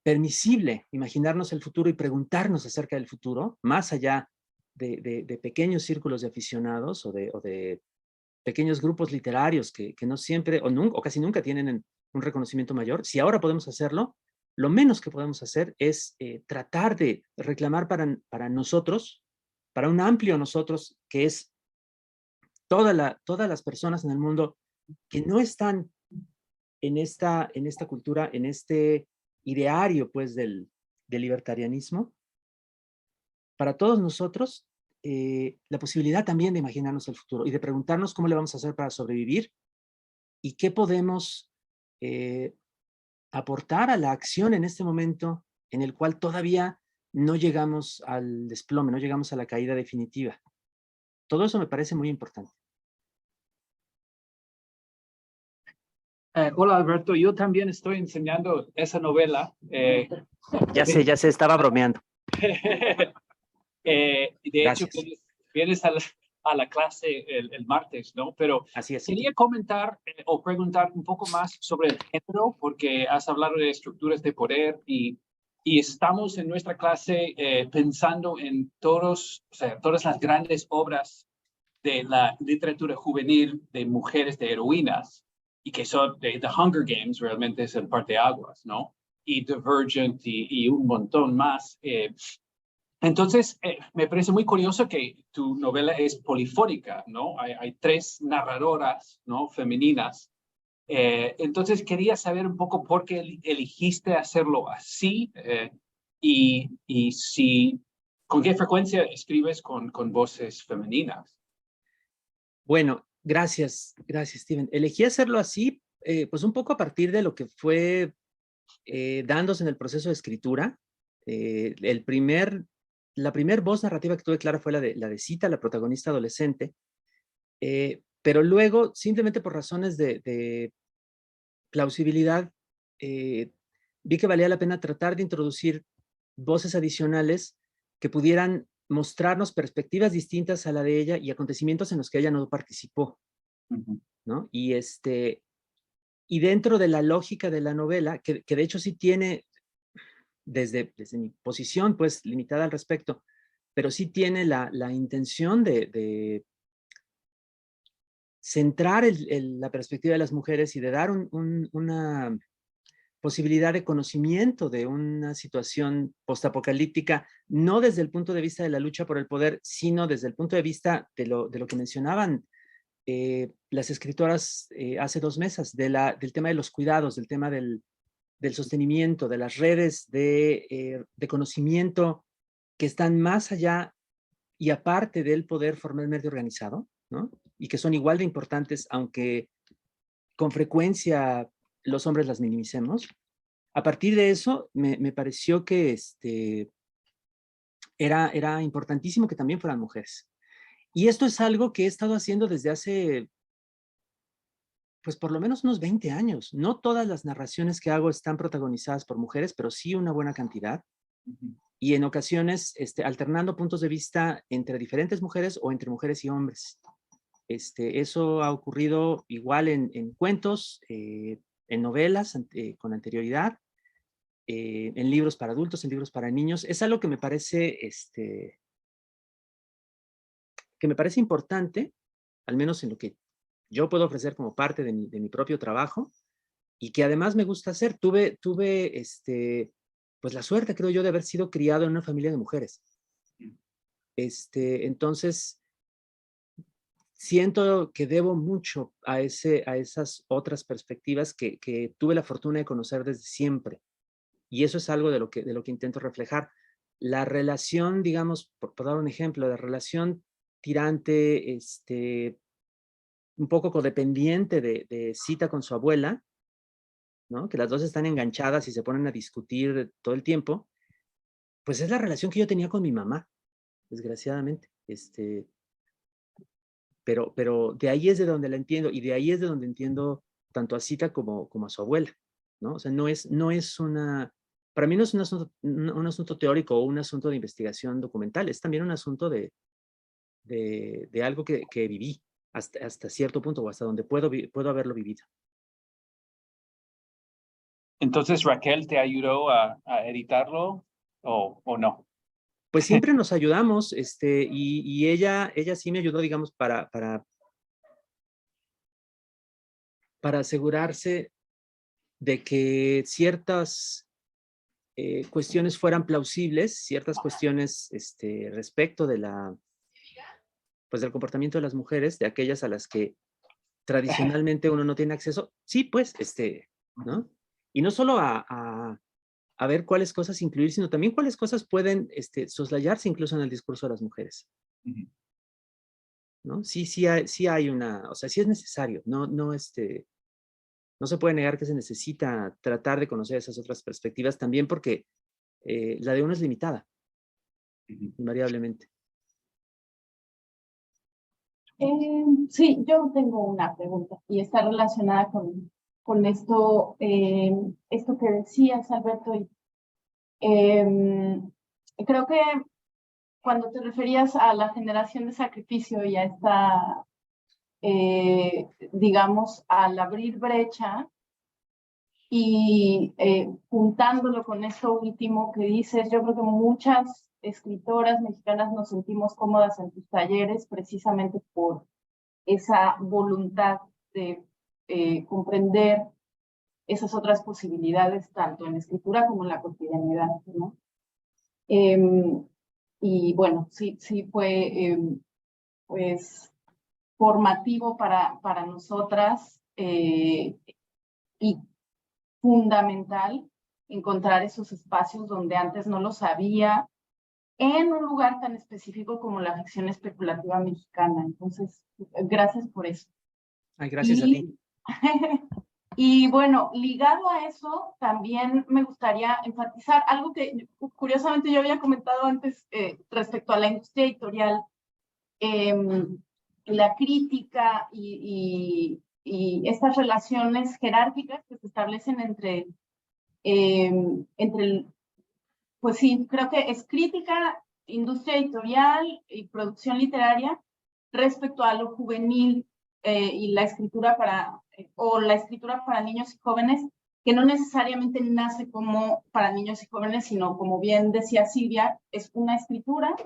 permisible imaginarnos el futuro y preguntarnos acerca del futuro, más allá de pequeños círculos de aficionados o de pequeños grupos literarios que no siempre o casi nunca tienen un reconocimiento mayor, si ahora podemos hacerlo, lo menos que podemos hacer es tratar de reclamar para nosotros, para un amplio nosotros, que es todas las personas en el mundo que no están en esta cultura, en este ideario pues del libertarianismo, para todos nosotros la posibilidad también de imaginarnos el futuro y de preguntarnos cómo le vamos a hacer para sobrevivir y qué podemos aportar a la acción en este momento en el cual todavía no llegamos al desplome, no llegamos a la caída definitiva. Todo eso me parece muy importante. Hola Alberto, yo también estoy enseñando esa novela. Ya sé, estaba bromeando. De hecho, Gracias. vienes a la clase el martes, ¿no? Pero Así es. quería comentar o preguntar un poco más sobre el género, porque has hablado de estructuras de poder y estamos en nuestra clase pensando en todas las grandes obras de la literatura juvenil de mujeres, de heroínas, y que son The Hunger Games, realmente es el parteaguas, ¿no? Y Divergent y un montón más. Entonces, me parece muy curioso que tu novela es polifónica, ¿no? Hay 3 narradoras, ¿no? Femeninas. Entonces, quería saber un poco por qué elegiste hacerlo así y si, con qué frecuencia escribes con voces femeninas. Bueno, gracias, Steven. Elegí hacerlo así, pues un poco a partir de lo que fue dándose en el proceso de escritura. La primer voz narrativa que tuve clara fue la de Cita, la protagonista adolescente, pero luego, simplemente por razones de plausibilidad, vi que valía la pena tratar de introducir voces adicionales que pudieran mostrarnos perspectivas distintas a la de ella y acontecimientos en los que ella no participó, ¿no? Y dentro de la lógica de la novela, que de hecho sí tiene, desde mi posición pues limitada al respecto, pero sí tiene la intención de centrar la perspectiva de las mujeres y de dar una posibilidad de conocimiento de una situación postapocalíptica, no desde el punto de vista de la lucha por el poder, sino desde el punto de vista de lo que mencionaban las escritoras hace 2 meses, del tema de los cuidados, del tema del sostenimiento, de las redes de conocimiento que están más allá y aparte del poder formalmente organizado, ¿no? Y que son igual de importantes, aunque con frecuencia los hombres las minimicemos. A partir de eso, me pareció que era importantísimo que también fueran mujeres. Y esto es algo que he estado haciendo desde hace, pues por lo menos unos 20 años. No todas las narraciones que hago están protagonizadas por mujeres, pero sí una buena cantidad. y en ocasiones alternando puntos de vista entre diferentes mujeres o entre mujeres y hombres. Eso ha ocurrido igual en cuentos, en novelas con anterioridad, en libros para adultos, en libros para niños. Es algo que me parece, importante, al menos en lo que yo puedo ofrecer como parte de mi propio trabajo, y que además me gusta hacer. Tuve pues la suerte, creo yo, de haber sido criado en una familia de mujeres. Entonces, siento que debo mucho a esas otras perspectivas que tuve la fortuna de conocer desde siempre. Y eso es algo de lo que intento reflejar. La relación, digamos, por dar un ejemplo, la relación tirante, un poco codependiente de Sita con su abuela, ¿no? Que las dos están enganchadas y se ponen a discutir todo el tiempo, pues es la relación que yo tenía con mi mamá, desgraciadamente. Pero de ahí es de donde la entiendo, y de ahí es de donde entiendo tanto a Sita como a su abuela, ¿no? O sea, no es una, para mí no es un asunto teórico o un asunto de investigación documental, es también un asunto de algo que viví hasta cierto punto, o hasta donde puedo haberlo vivido. Entonces, ¿Raquel te ayudó a editarlo o no? Pues siempre nos ayudamos, y ella sí me ayudó, digamos, para asegurarse de que ciertas cuestiones fueran plausibles, ciertas cuestiones respecto de pues del comportamiento de las mujeres, de aquellas a las que tradicionalmente uno no tiene acceso. Sí, pues, ¿no? Y no solo a ver cuáles cosas incluir, sino también cuáles cosas pueden soslayarse incluso en el discurso de las mujeres. ¿No? Sí hay una, o sea, sí es necesario, no se puede negar que se necesita tratar de conocer esas otras perspectivas también, porque la de uno es limitada, invariablemente. Sí, yo tengo una pregunta y está relacionada con esto, esto que decías, Alberto. Y, creo que cuando te referías a la generación de sacrificio y a esta, digamos, al abrir brecha y juntándolo con esto último que dices, yo creo que muchas escritoras mexicanas nos sentimos cómodas en tus talleres precisamente por esa voluntad de comprender esas otras posibilidades, tanto en la escritura como en la cotidianidad, ¿no? Y bueno, sí fue pues formativo para nosotras y fundamental encontrar esos espacios donde antes no los había, en un lugar tan específico como la ficción especulativa mexicana. Entonces, gracias por eso. Ay, gracias a ti. Y bueno, ligado a eso, también me gustaría enfatizar algo que curiosamente yo había comentado antes respecto a la industria editorial, la crítica y estas relaciones jerárquicas que se establecen entre pues sí, creo que es crítica, industria editorial y producción literaria respecto a lo juvenil y la escritura o la escritura para niños y jóvenes, que no necesariamente nace como para niños y jóvenes, sino, como bien decía Silvia, es una escritura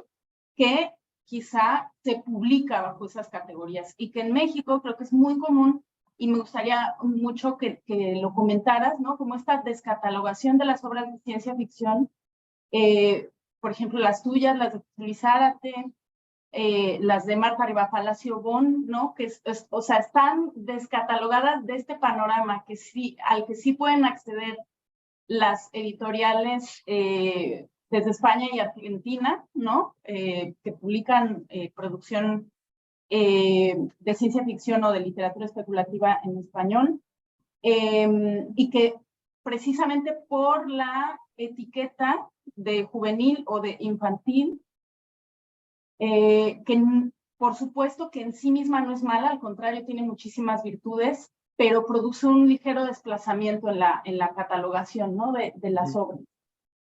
que quizá se publica bajo esas categorías y que en México creo que es muy común, y me gustaría mucho que lo comentaras, ¿no? Como esta descatalogación de las obras de ciencia ficción, por ejemplo, las tuyas, las de Luis Zárate, las de Marta Riva Palacio Bon, ¿no? Que o sea, están descatalogadas de este panorama al que sí pueden acceder las editoriales desde España y Argentina, ¿no? Que publican producción de ciencia ficción o de literatura especulativa en español, y que precisamente por la etiqueta de juvenil o de infantil, que por supuesto que en sí misma no es mala, al contrario, tiene muchísimas virtudes, pero produce un ligero desplazamiento en la catalogación, ¿no? de las obras.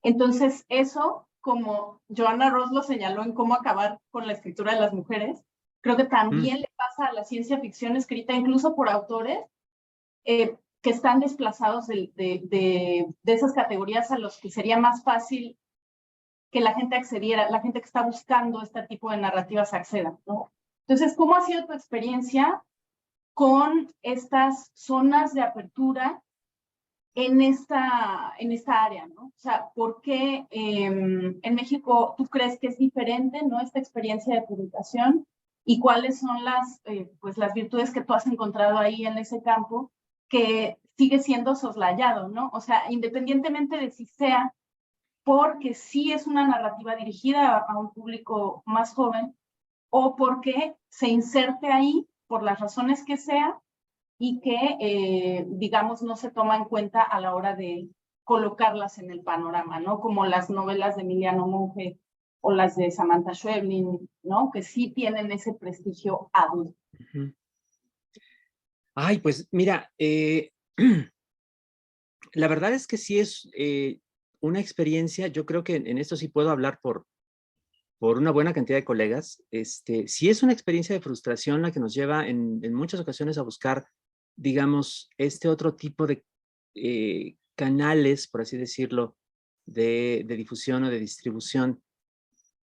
Entonces, eso, como Joanna Ross lo señaló en Cómo acabar con la escritura de las mujeres, creo que también le pasa a la ciencia ficción escrita incluso por autores que están desplazados de esas categorías a los que sería más fácil que la gente accediera, la gente que está buscando este tipo de narrativas acceda, ¿no? Entonces, ¿cómo ha sido tu experiencia con estas zonas de apertura en esta área, ¿no? O sea, ¿por qué en México tú crees que es diferente, ¿no? Esta experiencia de publicación y cuáles son pues las virtudes que tú has encontrado ahí en ese campo que sigue siendo soslayado, ¿no? O sea, independientemente de si sea porque sí es una narrativa dirigida a un público más joven o porque se inserte ahí por las razones que sea y que, digamos, no se toma en cuenta a la hora de colocarlas en el panorama, ¿no? Como las novelas de Emiliano Monge o las de Samantha Schweblin, ¿no? Que sí tienen ese prestigio adulto. Ay, pues mira, la verdad es que sí es una experiencia, yo creo que en esto sí puedo hablar por una buena cantidad de colegas, sí es una experiencia de frustración la que nos lleva en muchas ocasiones a buscar, digamos, este otro tipo de canales, por así decirlo, de difusión o de distribución,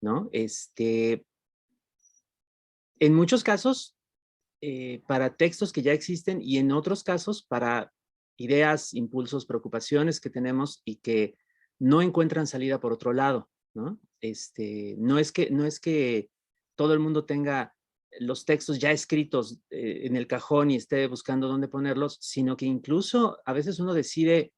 ¿no? En muchos casos, para textos que ya existen y en otros casos para ideas, impulsos, preocupaciones que tenemos y que no encuentran salida por otro lado, ¿no? No es que todo el mundo tenga los textos ya escritos en el cajón y esté buscando dónde ponerlos, sino que incluso a veces uno decide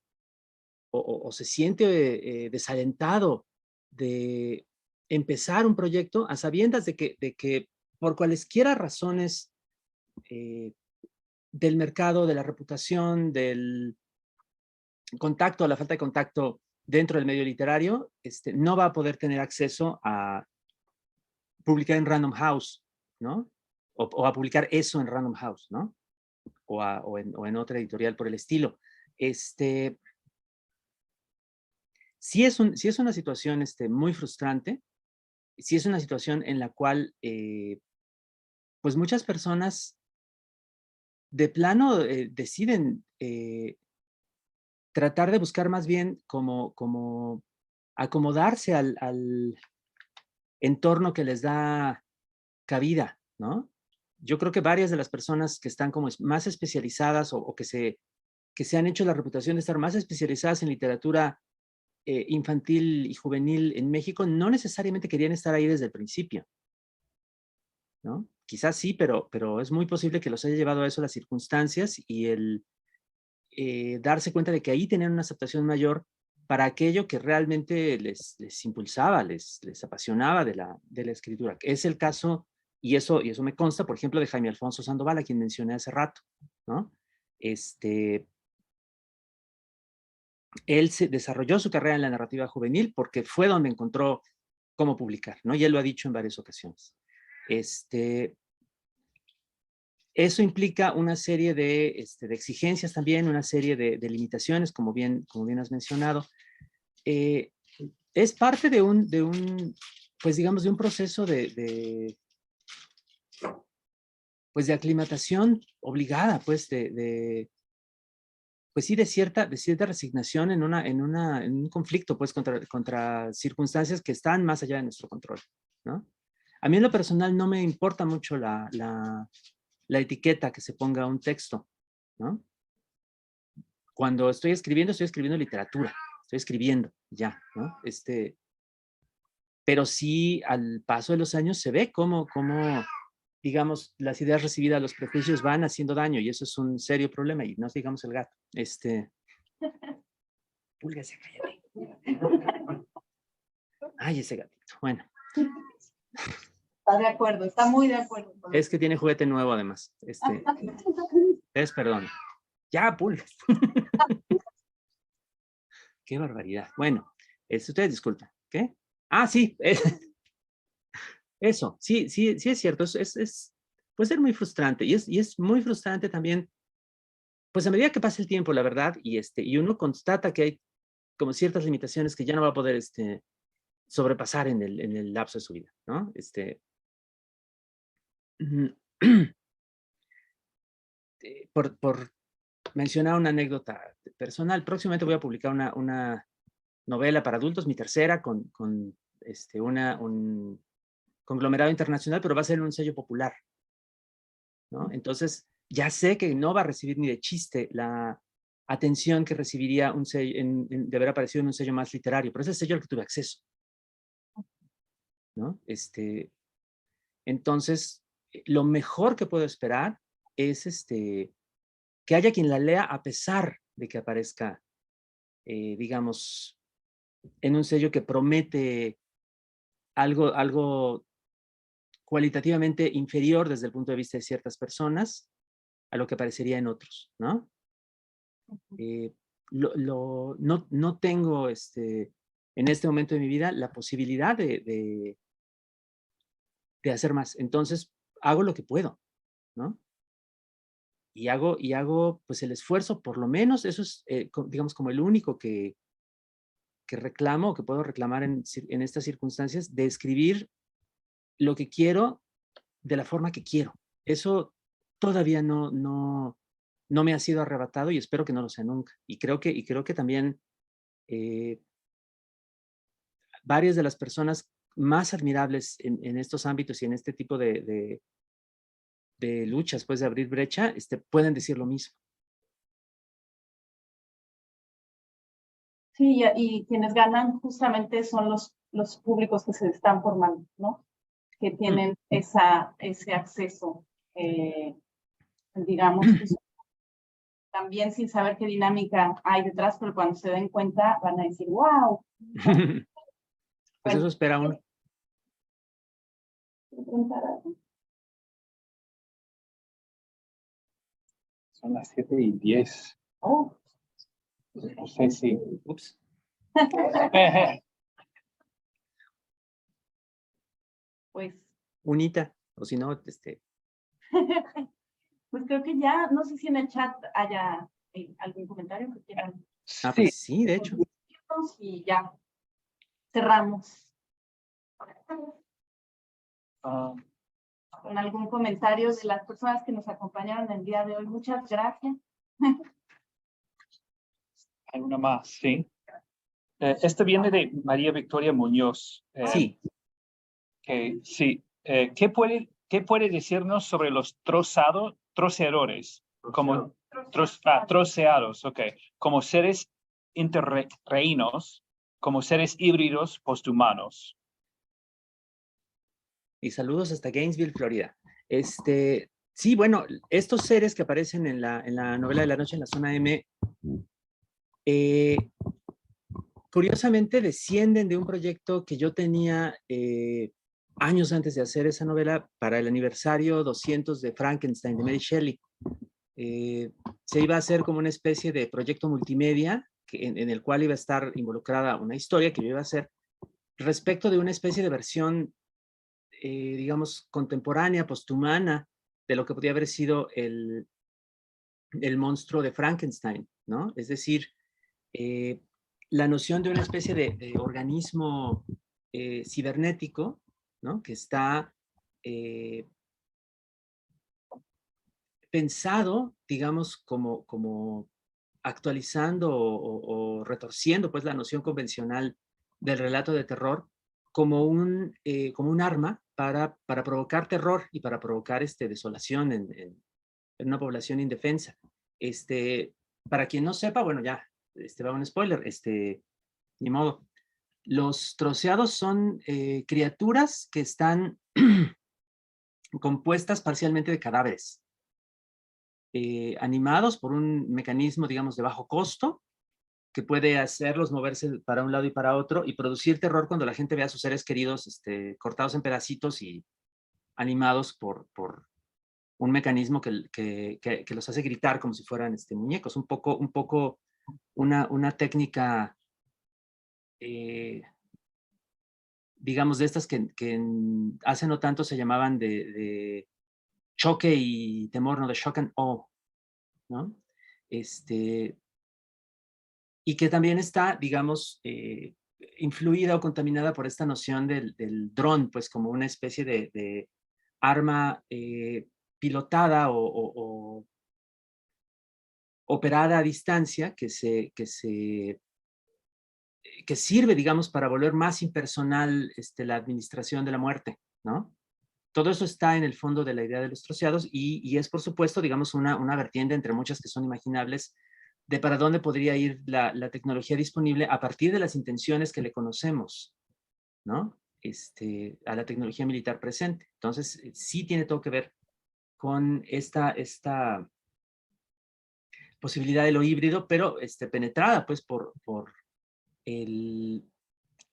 o se siente desalentado de empezar un proyecto a sabiendas de que por cualesquiera razones del mercado, de la reputación, del contacto, la falta de contacto dentro del medio literario, no va a poder tener acceso a publicar en Random House, ¿no? O a publicar eso en Random House, ¿no? O en otra editorial por el estilo. Sí es una situación muy frustrante, sí es una situación en la cual pues muchas personas de plano deciden tratar de buscar más bien como acomodarse al entorno que les da cabida, ¿no? Yo creo que varias de las personas que están como más especializadas o que se han hecho la reputación de estar más especializadas en literatura infantil y juvenil en México no necesariamente querían estar ahí desde el principio, ¿no? Quizás sí, pero es muy posible que los haya llevado a eso las circunstancias y el darse cuenta de que ahí tenían una aceptación mayor para aquello que realmente les impulsaba, les apasionaba de la escritura. Es el caso, y eso me consta, por ejemplo, de Jaime Alfonso Sandoval, a quien mencioné hace rato, ¿no? Él se desarrolló su carrera en la narrativa juvenil porque fue donde encontró cómo publicar, ¿no? Y él lo ha dicho en varias ocasiones. Eso implica una serie de exigencias también, una serie de limitaciones, como bien has mencionado. Es parte de un, pues digamos, de un proceso de aclimatación obligada, pues pues sí, de cierta resignación en un conflicto, pues, contra circunstancias que están más allá de nuestro control, ¿no? A mí en lo personal no me importa mucho la etiqueta que se ponga a un texto, ¿no? Cuando estoy escribiendo literatura, estoy escribiendo, ya, ¿no? Pero sí, al paso de los años se ve cómo digamos, las ideas recibidas, los prejuicios van haciendo daño y eso es un serio problema y no digamos el gato. Pulga, ese cállate. Ay, ese gatito. Bueno. Está de acuerdo, está muy de acuerdo. Es que tiene juguete nuevo además. Perdón. Ya, Pulga. Qué barbaridad. Bueno, ustedes disculpen. ¿Qué? Ah, sí. Eso, sí es cierto. Puede ser muy frustrante y es muy frustrante también, pues a medida que pasa el tiempo, la verdad, y uno constata que hay como ciertas limitaciones que ya no va a poder sobrepasar en el lapso de su vida, ¿no? Por mencionar una anécdota personal, próximamente voy a publicar una novela para adultos, mi tercera, con un conglomerado internacional, pero va a ser en un sello popular, ¿no? Entonces, ya sé que no va a recibir ni de chiste la atención que recibiría un sello, de haber aparecido en un sello más literario, pero ese es el sello al que tuve acceso, ¿no? Entonces, lo mejor que puedo esperar es que haya quien la lea a pesar de que aparezca, digamos, en un sello que promete algo cualitativamente inferior desde el punto de vista de ciertas personas a lo que aparecería en otros, ¿no? No tengo en este momento de mi vida la posibilidad de hacer más. Entonces, hago lo que puedo, ¿no? Y hago pues el esfuerzo, por lo menos, eso es, digamos, como el único que reclamo, o que puedo reclamar en estas circunstancias, de escribir lo que quiero de la forma que quiero. Eso todavía no me ha sido arrebatado y espero que no lo sea nunca. Y creo que también varias de las personas más admirables en estos ámbitos y en este tipo de luchas, pues de abrir brecha, pueden decir lo mismo. Sí, y quienes ganan justamente son los públicos que se están formando, ¿no? Que tienen ese acceso, digamos, pues, también sin saber qué dinámica hay detrás, pero cuando se den cuenta van a decir, wow. Pues Bueno, eso espera uno. Son las 7:10. Oh. No sé si... Ups. Pues. Unita, o si no, Pues creo que ya, no sé si en el chat haya algún comentario que quieran. Ah, pues sí, de hecho. Y ya cerramos. Con algún comentario de las personas que nos acompañaron el día de hoy. Muchas gracias. Hay una más, sí. Este viene de María Victoria Muñoz. Sí. Sí. ¿Qué puede decirnos sobre los troceadores? Como troceados, ok. Como seres interreinos, como seres híbridos posthumanos. Y saludos hasta Gainesville, Florida. Sí, bueno, estos seres que aparecen en la novela de la noche en la zona M, curiosamente descienden de un proyecto que yo tenía años antes de hacer esa novela para el aniversario 200 de Frankenstein, de Mary Shelley. Se iba a hacer como una especie de proyecto multimedia en el cual iba a estar involucrada una historia que yo iba a hacer respecto de una especie de versión, digamos, contemporánea, posthumana, de lo que podía haber sido el monstruo de Frankenstein, ¿no? Es decir, la noción de una especie de organismo cibernético, ¿no? Que está pensado, digamos, como actualizando o retorciendo pues la noción convencional del relato de terror como un arma para provocar terror y para provocar desolación en una población indefensa. Para quien no sepa, bueno, ya, va un spoiler, ni modo. Los troceados son criaturas que están compuestas parcialmente de cadáveres, animados por un mecanismo, digamos, de bajo costo, que puede hacerlos moverse para un lado y para otro y producir terror cuando la gente ve a sus seres queridos cortados en pedacitos y animados por un mecanismo que los hace gritar como si fueran muñecos. Un poco una técnica, digamos, de estas que hace no tanto se llamaban de choque y temor, ¿no? De shock and awe, ¿no? y que también está, digamos, influida o contaminada por esta noción del dron, pues como una especie de arma pilotada o operada a distancia que sirve, digamos, para volver más impersonal la administración de la muerte, ¿no? Todo eso está en el fondo de la idea de los troceados y es, por supuesto, digamos, una vertiente entre muchas que son imaginables de para dónde podría ir la tecnología disponible a partir de las intenciones que le conocemos, ¿no? A la tecnología militar presente. Entonces, sí tiene todo que ver con esta posibilidad de lo híbrido, pero penetrada, pues, por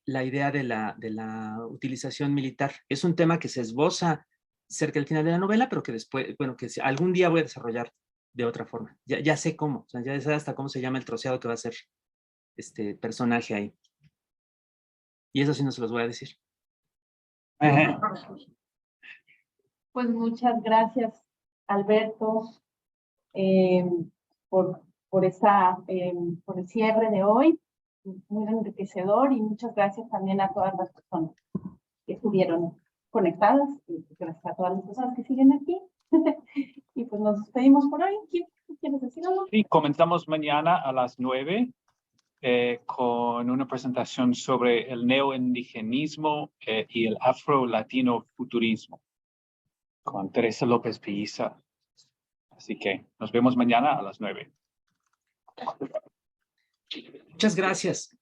la idea de la utilización militar. Es un tema que se esboza cerca del final de la novela, pero que después, bueno, que algún día voy a desarrollar de otra forma. Ya sé cómo, o sea, ya sé hasta cómo se llama el troceado que va a ser este personaje ahí. Y eso sí no se los voy a decir. Pues muchas gracias, Alberto, por por el cierre de hoy, muy enriquecedor, y muchas gracias también a todas las personas que estuvieron conectadas, y gracias a todas las personas que siguen aquí. Y pues nos despedimos por hoy. ¿Quieres decir algo? Sí, comenzamos mañana a las 9 con una presentación sobre el neoindigenismo y el afro-latino futurismo con Teresa López Pelliza. Así que nos vemos mañana a las 9. Muchas gracias.